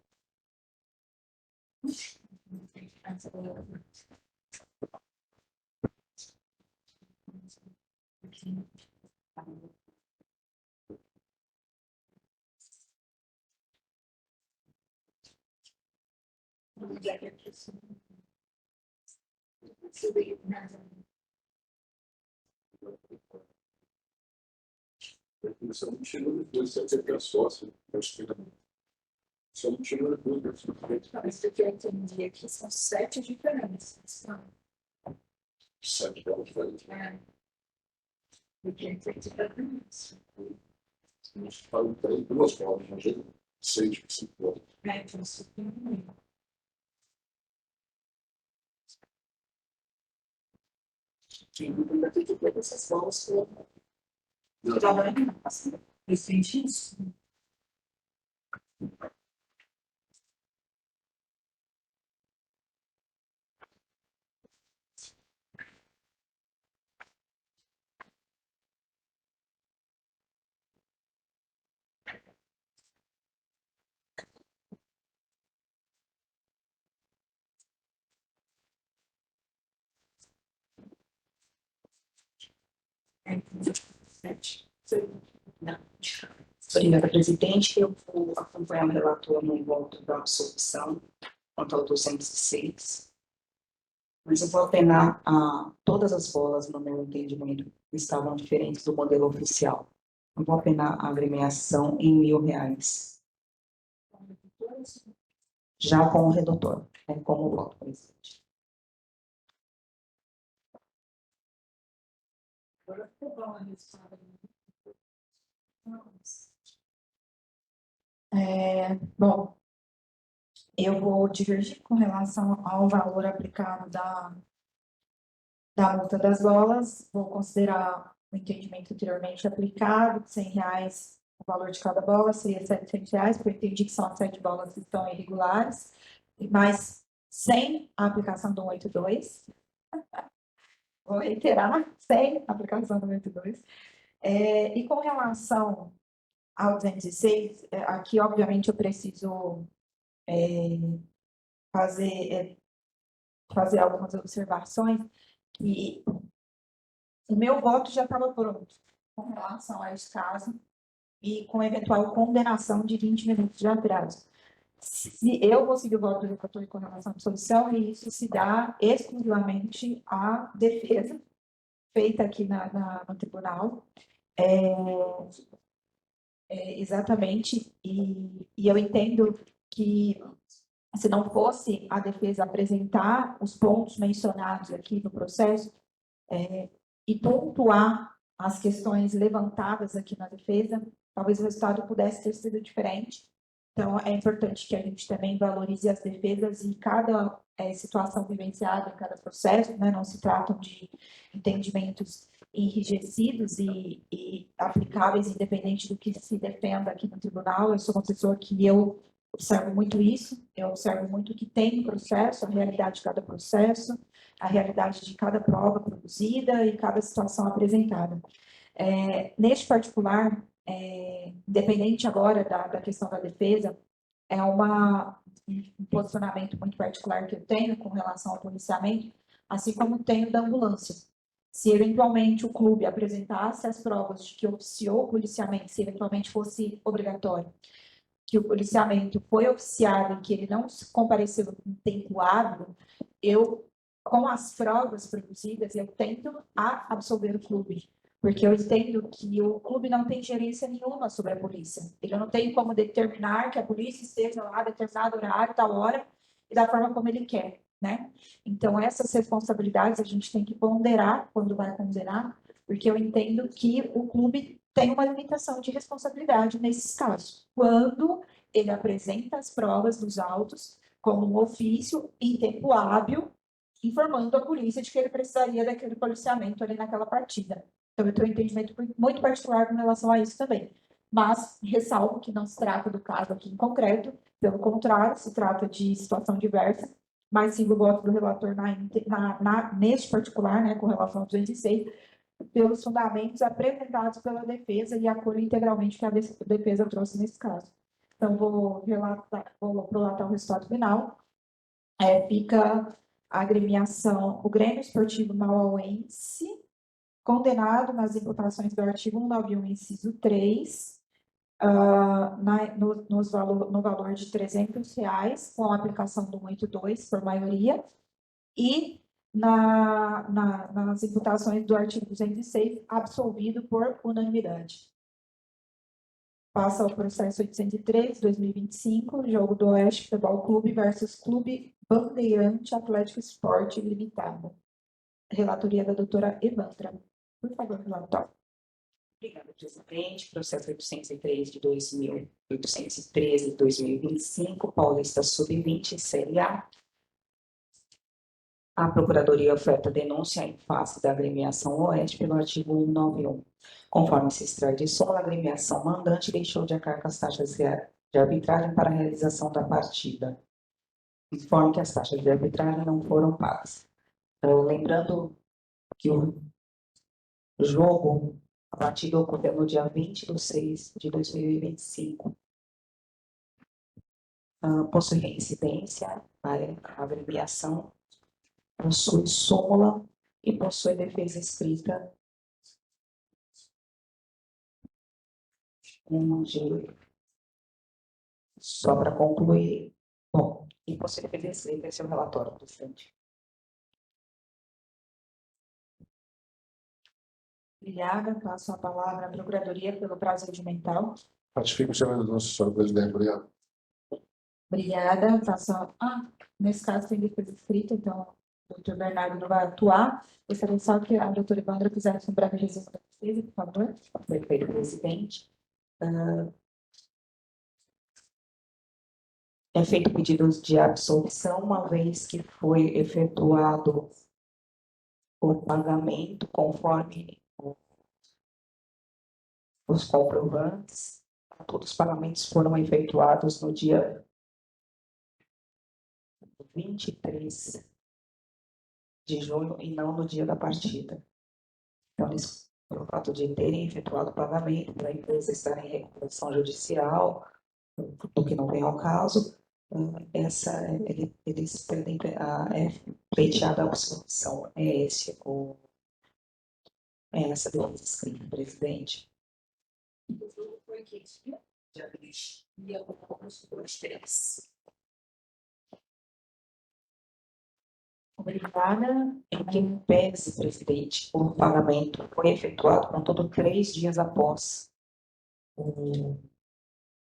Isso é um tiro depois de ser sócio, Só não tinha dúvida. Mas porque eu entendi aqui são 7 diferenças. Tá? 7 graus diferentes. Porque eu entendi isso. A gente fala em 2 provas, mas 6 de 5 Então, isso tem Tem dúvida que todas essas bolas foram Eu senti isso. Senhora presidente, eu vou acompanhar o relator no voto da absolvição quanto ao 206, mas eu vou apenar a todas as bolas, no meu entendimento, estavam diferentes do modelo oficial. Eu vou apenar a agremiação em R$ 1.000, já com o redutor, como voto, presidente. Agora ficou bom a resultado. Bom, eu vou divergir com relação ao valor aplicado da multa das bolas, vou considerar o entendimento anteriormente aplicado, de R$ 100 o valor de cada bola, seria R$ 700, porque eu entendi que são as 7 bolas que estão irregulares, mas sem a aplicação do 182. Vou reiterar, sem a aplicação do 182. E com relação ao 206, aqui, obviamente, eu preciso fazer algumas observações, e o meu voto já estava pronto com relação a esse caso e com eventual condenação de 20 minutos de atraso. Se eu vou seguir o voto do relator com relação à absolvição, e isso se dá exclusivamente à defesa feita aqui no tribunal, exatamente, e eu entendo que se não fosse a defesa apresentar os pontos mencionados aqui no processo, e pontuar as questões levantadas aqui na defesa, talvez o resultado pudesse ter sido diferente. Então, é importante que a gente também valorize as defesas e cada situação vivenciada em cada processo, né? Não se tratam de entendimentos enrijecidos e aplicáveis, independente do que se defenda aqui no tribunal. Eu sou uma pessoa que eu observo muito isso, eu observo muito o que tem no processo, a realidade de cada processo, a realidade de cada prova produzida e cada situação apresentada. Neste particular, independente agora da questão da defesa, é um posicionamento muito particular que eu tenho com relação ao policiamento, assim como tenho da ambulância. Se eventualmente o clube apresentasse as provas de que oficiou o policiamento, se eventualmente fosse obrigatório, que o policiamento foi oficiado e que ele não compareceu em tempo hábil, eu, com as provas produzidas, eu tento absolver o clube, porque eu entendo que o clube não tem gerência nenhuma sobre a polícia. Ele não tem como determinar que a polícia esteja lá a determinado horário, tal hora, e da forma como ele quer, né? Então, essas responsabilidades a gente tem que ponderar quando vai condenar, porque eu entendo que o clube tem uma limitação de responsabilidade nesses casos. Quando ele apresenta as provas dos autos como um ofício em tempo hábil, informando a polícia de que ele precisaria daquele policiamento ali naquela partida. Então, eu tenho um entendimento muito particular com relação a isso também. Mas ressalvo que não se trata do caso aqui em concreto, pelo contrário, se trata de situação diversa, mas sim do voto do relator neste particular, né, com relação ao 206, pelos fundamentos apresentados pela defesa e acolho integralmente que a defesa trouxe nesse caso. Então, vou prolatar o resultado final. Fica a agremiação, o Grêmio Esportivo Mauauense, condenado nas imputações do artigo 191, inciso 3, no valor de R$ 300, com a aplicação do 182 por maioria, e nas imputações do artigo 206, absolvido por unanimidade. Passa ao processo 803, 2025, jogo do Oeste Futebol Clube versus Clube Bandeirante Atlético Esporte Limitado. Relatoria da doutora Evandra. Por favor, relator. Obrigada, presidente. Processo 803 de 813 de 2025, Paulista Sub-20, Série A. A Procuradoria oferta denúncia em face da agremiação Oeste pelo artigo 191. Conforme se extrai de súmula, a agremiação mandante deixou de arcar com as taxas de arbitragem para a realização da partida, informe que as taxas de arbitragem não foram pagas. Lembrando que o jogo, a partida ocorreu no dia 20/6/2025. Possui reincidência, a agremiação possui súmula e possui defesa escrita só para concluir. Bom, e possui defesa escrita, esse é o relatório, presidente. Obrigada. Passo a palavra à Procuradoria pelo prazo regimental. Ratifico o seu denúncia, senhor presidente. Obrigado. Obrigada. Passo nesse caso tem defesa escrita, então o doutor Bernardo não vai atuar. Gostaria só que a doutora Evandra fizesse um breve resumo da defesa, por favor. Perfeito, presidente. É feito pedido de absolvição, uma vez que foi efetuado o pagamento conforme os comprovantes. Todos os pagamentos foram efetuados no dia 23 de junho e não no dia da partida. Então, eles, pelo fato de terem efetuado o pagamento, para a empresa estar em recuperação judicial, do que não vem ao caso, eles pedem pleiteada a absolvição. É essa defesa escrita, presidente. Foi que dia 20 e alguns 2, 3. Obrigada. Em que pese, presidente, o pagamento foi efetuado com todo 3 dias após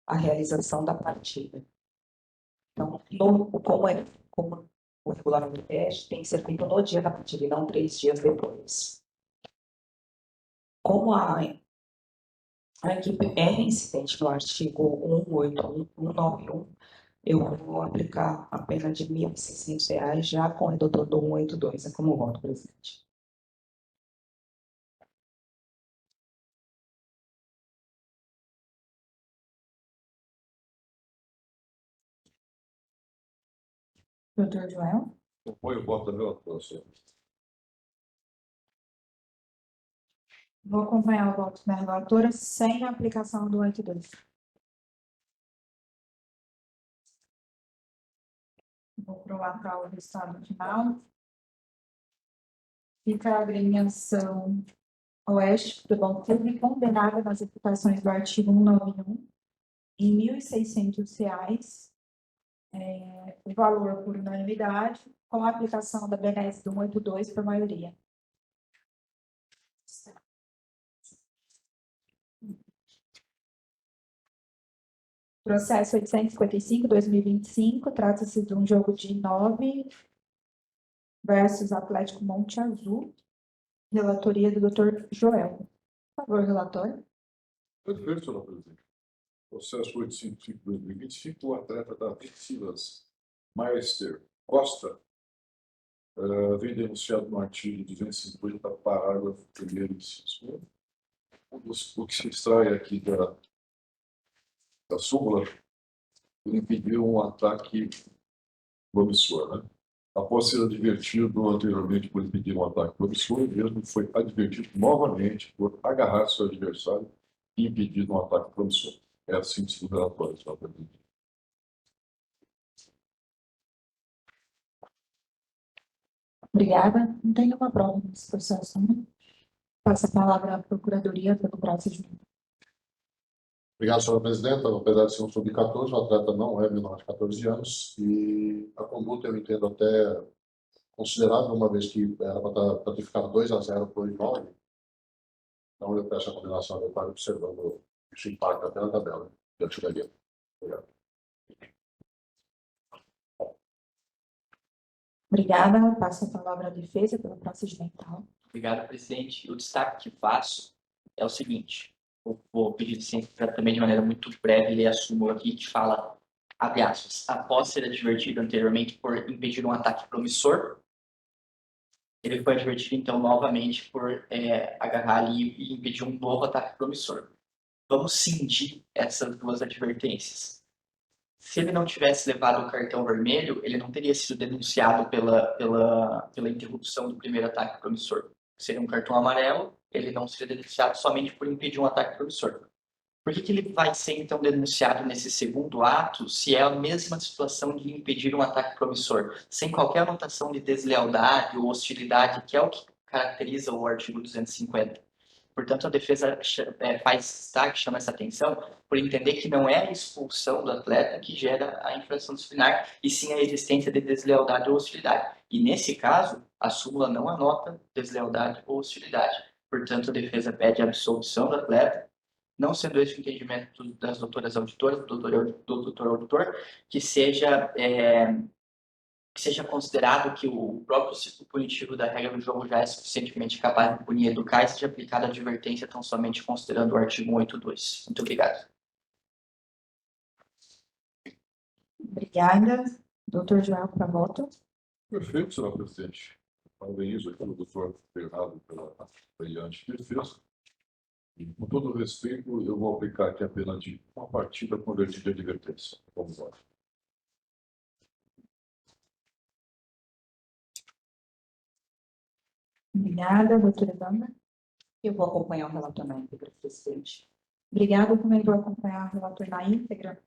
a realização da partida. Então, como o regulamento pede, tem que ser feito no dia da partida e não 3 dias depois. Como a equipe é reincidente no artigo 191, eu vou aplicar a pena de R$ 1.600 já com o redutor do 182. É como voto, presidente. Doutor Joel. Apoio o voto da relatora, senhor. Vou acompanhar o voto da relatora sem a aplicação do 82. Vou provar para o resultado final. Fica a agremiação Oeste Futebol Clube condenada nas imputações do artigo 191 em R$ 1.600, o valor por unanimidade, com a aplicação da benesse do 182 por maioria. Processo 855, 2025, trata-se de um jogo de 9 versus Atlético Monte Azul. Relatoria do Dr. Joel. Por favor, relator. Perfeito, senhor presidente. Processo 855/2025, o atleta Davi Silas Meister Costa vem denunciado no artigo 250, parágrafo 1º, inciso 1. O que se extrai aqui da súmula, ele impediu um ataque promissor, né? Após ser advertido anteriormente por impedir um ataque promissor, ele mesmo foi advertido novamente por agarrar seu adversário e impedir um ataque promissor. É a síntese do relatório, senhor presidente. Obrigada. Não tem nenhuma prova nesse processo, né? Passa a palavra à Procuradoria pelo prazo de... Obrigado, senhora presidenta. Apesar de ser um sub-14, o atleta não é menor de 14 anos e a conduta eu entendo até considerável, uma vez que era para ter ficado 2-0 para o Ivaldo. Então eu peço a condenação adequada observando Isso impacta até na tabela de artilharia. Obrigado. Obrigada. Passo a palavra à defesa pelo procedimental. Obrigado, presidente. O destaque que faço é o seguinte: vou pedir licença para também, de maneira muito breve, ler a súmula aqui que fala, abre aspas, após ser advertido anteriormente por impedir um ataque promissor, ele foi advertido, então, novamente por agarrar ali e impedir um novo ataque promissor. Vamos cindir essas duas advertências. Se ele não tivesse levado o cartão vermelho, ele não teria sido denunciado pela interrupção do primeiro ataque promissor. Seria um cartão amarelo, ele não seria denunciado somente por impedir um ataque promissor. Por que ele vai ser, então, denunciado nesse segundo ato, se é a mesma situação de impedir um ataque promissor, sem qualquer anotação de deslealdade ou hostilidade, que é o que caracteriza o artigo 250? Portanto, a defesa faz destaque, chama essa atenção, por entender que não é a expulsão do atleta que gera a infração disciplinar, e sim a existência de deslealdade ou hostilidade. E, nesse caso, a súmula não anota deslealdade ou hostilidade. Portanto, a defesa pede a absolvição do atleta, não sendo esse o entendimento das doutoras auditoras, do doutor auditor, que seja considerado que o próprio ciclo punitivo da regra do jogo já é suficientemente capaz de punir e educar e seja aplicada a advertência tão somente considerando o artigo 182. Muito obrigado. Obrigada. Doutor Joel, para voto. Perfeito, senhor presidente. Parabenizo aqui o doutor Ferrado pela brilhante defesa. E, com todo respeito, eu vou aplicar aqui a pena de uma partida convertida de advertência. Vamos lá. Obrigada, doutora Wanda. Eu vou acompanhar o relator na íntegra, presidente. Obrigada, eu também vou acompanhar o relator na íntegra.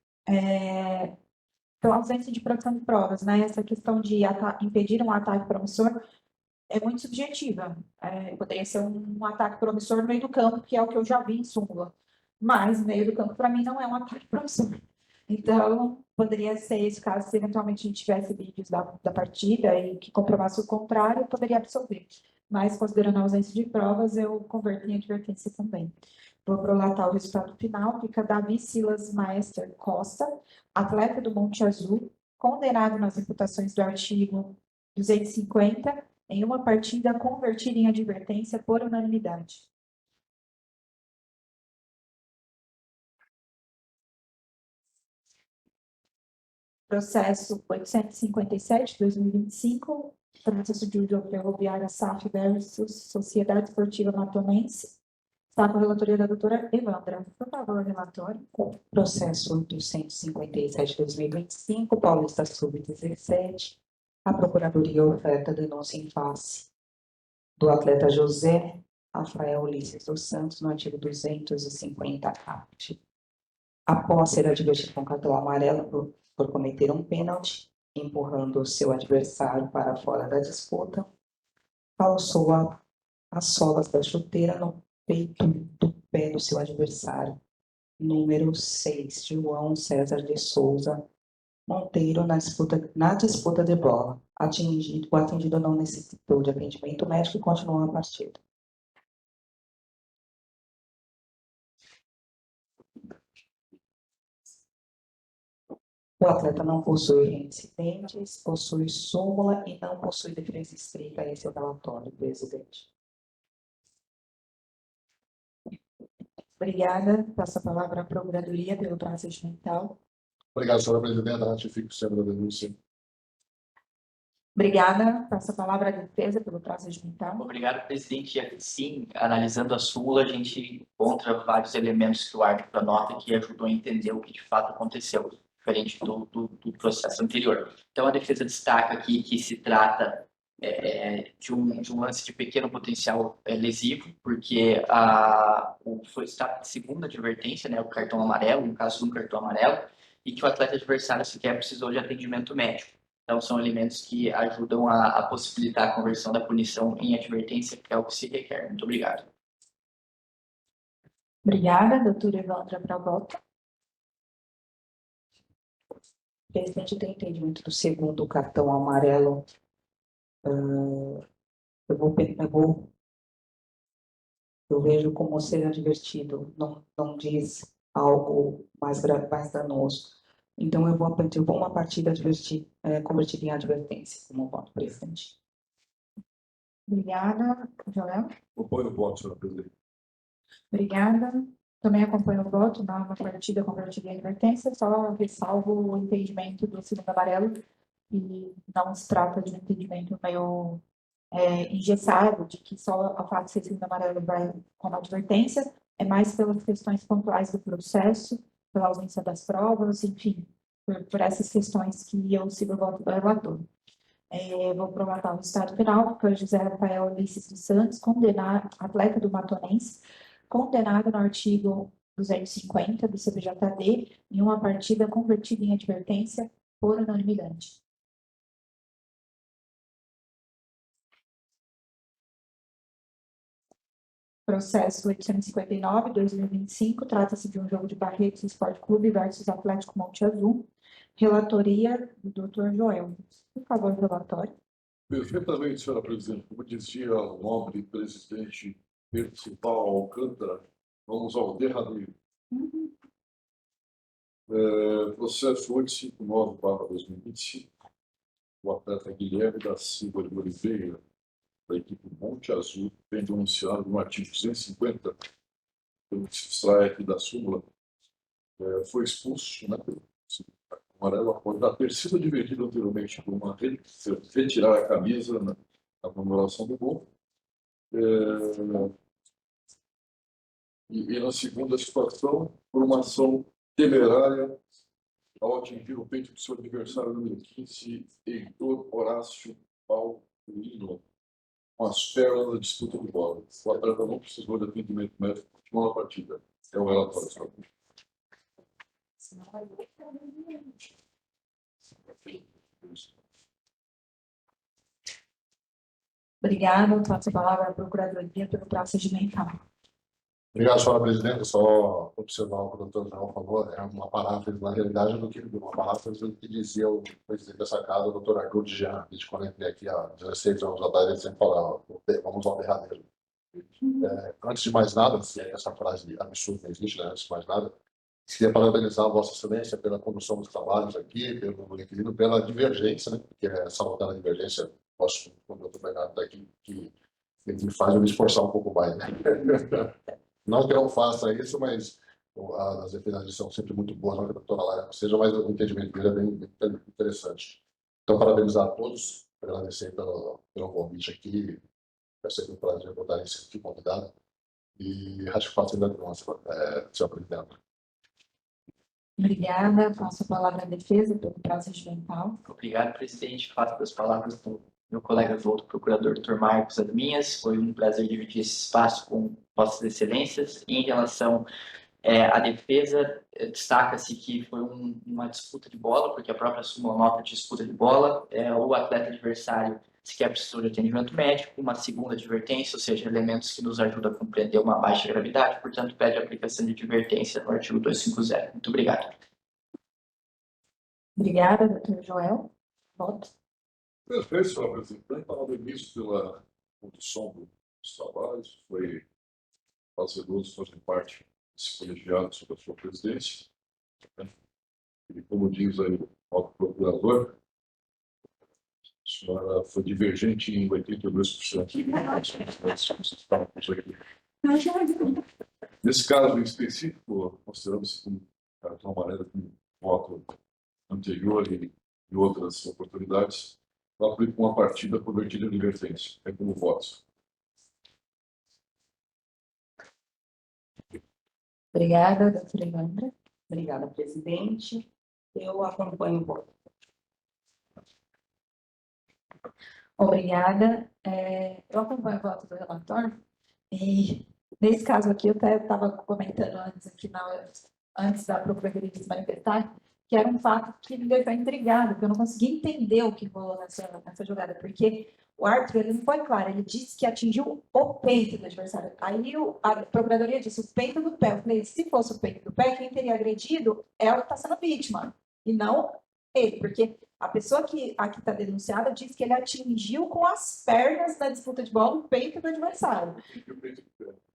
Pela ausência de produção de provas, né? Essa questão de impedir um ataque promissor é muito subjetiva. Poderia ser um ataque promissor no meio do campo, que é o que eu já vi em súmula. Mas no meio do campo, para mim, não é um ataque promissor. Então, poderia ser esse caso, se eventualmente a gente tivesse vídeos da partida e que comprovasse o contrário, eu poderia absolver. Mas, considerando a ausência de provas, eu converto em advertência também. Vou prolatar o resultado final. Fica Davi Silas Maester Costa, atleta do Monte Azul, condenado nas imputações do artigo 250, em uma partida convertida em advertência por unanimidade. Processo 857/2025, trata-se de ferroviária SAF versus Sociedade Esportiva Matonense. Está com a relatoria da doutora Evandra. Por favor, relatório. Processo 857/2025, Paulista Sub-17. A Procuradoria oferta denúncia em face do atleta José Rafael Ulisses dos Santos, no artigo 250-CAPT. Após ser advertido com cartão amarelo por cometer um pênalti, empurrando o seu adversário para fora da disputa, calçou as solas da chuteira no peito do pé do seu adversário, número 6, João César de Souza Monteiro, na disputa de bola. O atendido não necessitou de atendimento médico e continuou a partida. O atleta não possui reincidentes, possui súmula e não possui defesa escrita. Esse é o relatório, presidente. Obrigada. Passo a palavra à Procuradoria pelo procedimental. Obrigado, senhora presidenta. Ratifico sempre a denúncia. Obrigada. Passo a palavra à defesa pelo procedimental. Obrigado, presidente. Sim, analisando a súmula, a gente encontra vários elementos que o árbitro anota que ajudam a entender o que de fato aconteceu, diferente do processo anterior. Então, a defesa destaca aqui que se trata de um lance de pequeno potencial lesivo, porque foi a segunda advertência, né, o cartão amarelo, no caso, um cartão amarelo, e que o atleta adversário sequer precisou de atendimento médico. Então, são elementos que ajudam a possibilitar a conversão da punição em advertência, que é o que se requer. Muito obrigado. Obrigada, doutora Evandra, para voto. Presidente, tem entendimento do segundo cartão amarelo. Eu vejo como ser advertido, não diz algo mais danoso. Então, eu vou pedir uma partida convertida em advertência como voto, presidente. Obrigada, Joel. Apoio o voto, senhora presidente. Obrigada. Também acompanho o voto na partida convertida em advertência, só ressalvo o entendimento do segundo amarelo, e não se trata de um entendimento meio engessado, de que só a fato de ser segundo amarelo vai como advertência, é mais pelas questões pontuais do processo, pela ausência das provas, enfim, por essas questões que eu sigo o voto do relator. Vou provar o estado penal, que é José Rafael Ulisses dos Santos, condenado, atleta do Matonense, condenado no artigo 250 do CPJD, em uma partida convertida em advertência por unanimidade. Processo 859/2025, trata-se de um jogo de Barretos Esporte Clube versus Atlético Monte Azul. Relatoria do Dr. Joel. Por favor, relatório. Perfeitamente, senhora presidente. Como dizia o nobre presidente Percival Alcântara, vamos ao derradeiro. Processo 859/2025, o atleta Guilherme da Silva de Oliveira, da equipe Monte Azul, vem denunciado no artigo 250, pelo strike da súmula, foi expulso, né, pelo amarelo, após ter sido advertido anteriormente por uma retirar a camisa na comemoração do gol. E na segunda situação, por uma ação temerária ao atingir o peito do seu adversário número 15, Heitor Horácio Paulino, com as pernas da disputa de bola. O atleta não precisou de atendimento médico, continuou na partida. É o relatório, senhor. Obrigada. Passo a palavra à Procuradoria pelo procedimental. Obrigado, senhora presidente. Só observar o que o doutor João falou, é uma paráfrase, na realidade, do que uma paráfrase do que dizia o presidente dessa casa, o doutor Arthur de Jean, que quando eu entrei aqui há 16 anos atrás, ele sempre falava, vamos ao derradeiro. Antes de mais nada, essa frase absurda existe, né? Antes de mais nada, queria parabenizar a Vossa Excelência pela condução dos trabalhos aqui, pelo equilíbrio, pela divergência, né? Porque salvar a divergência, posso, quando o doutor Bernardo está aqui, que ele me faz eu me esforçar um pouco mais, né? Não que eu não faça isso, mas as defesas são sempre muito boas, não que a doutora Lara seja, mas o entendimento dele é bem interessante. Então, parabenizar a todos, agradecer pelo convite aqui, vai ser um prazer voltar em ser convidado, e ratificar a denúncia, senhor presidente. Obrigada. Passo a palavra à defesa pelo procedimental. Obrigado, presidente. Faço das palavras do meu colega do outro procurador, Dr. Marcos, as minhas. Foi um prazer dividir esse espaço com Vossas Excelências. Em relação à defesa, destaca-se que foi uma disputa de bola, porque a própria súmula nota de disputa de bola, o atleta adversário sequer precisou de atendimento médico, uma segunda advertência, ou seja, elementos que nos ajudam a compreender uma baixa gravidade, portanto, pede a aplicação de advertência no artigo 250. Muito obrigado. Obrigada, doutor Joel. Voto. Perfeito, senhora presidente. Parabéns pela condução dos trabalhos. Foi prazeroso fazer parte desse colegiado sob a sua presidência. E, como diz aí o procurador, a senhora foi divergente em 82%. Nesse caso em específico, consideramos que cartão amarelo com voto anterior e outras oportunidades, eu aplico uma partida convertida em advertência. É como voto. Obrigada, doutora Evandra. Obrigada, presidente. Eu acompanho o voto. Obrigada. Eu acompanho o voto do relator. E, nesse caso aqui, eu até estava comentando antes, aqui antes da Procuradoria se manifestar, que era um fato que me deixou intrigado, que eu não consegui entender o que rolou nessa jogada, porque o árbitro ele não foi claro, ele disse que atingiu o peito do adversário. Aí a Procuradoria disse o peito do pé. Eu falei, se fosse o peito do pé, quem teria agredido é o que está sendo vítima, e não ele, porque A pessoa que aqui está denunciada diz que ele atingiu com as pernas na disputa de bola o peito do adversário.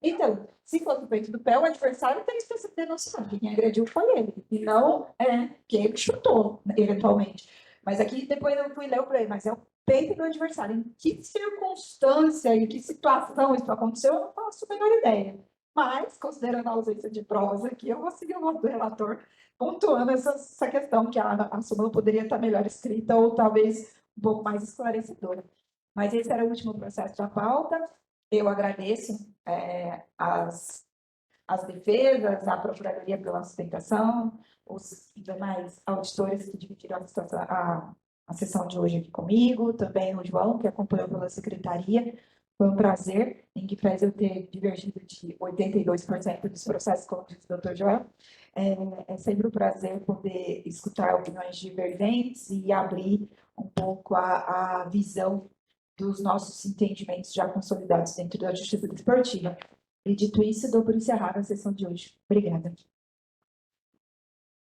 Então, se fosse o peito do pé, o adversário teria que ser denunciado. Quem agrediu foi ele. E não que ele chutou, eventualmente. Mas aqui, depois eu fui ler, eu falei, mas é o peito do adversário. Em que circunstância, em que situação isso aconteceu, eu não faço a menor ideia. Mas, considerando a ausência de provas aqui, eu vou seguir o voto do relator, pontuando essa questão que a súmula poderia estar melhor escrita ou talvez um pouco mais esclarecedora. Mas esse era o último processo da pauta. Eu agradeço as defesas, a Procuradoria pela sustentação, os demais auditores que dividiram a sessão de hoje aqui comigo, também o João, que acompanhou pela secretaria. Foi um prazer, em que faz eu ter divergido de 82% dos processos, como disse o doutor João. É sempre um prazer poder escutar opiniões divergentes e abrir um pouco a visão dos nossos entendimentos já consolidados dentro da justiça desportiva. E dito isso, dou por encerrada a sessão de hoje. Obrigada.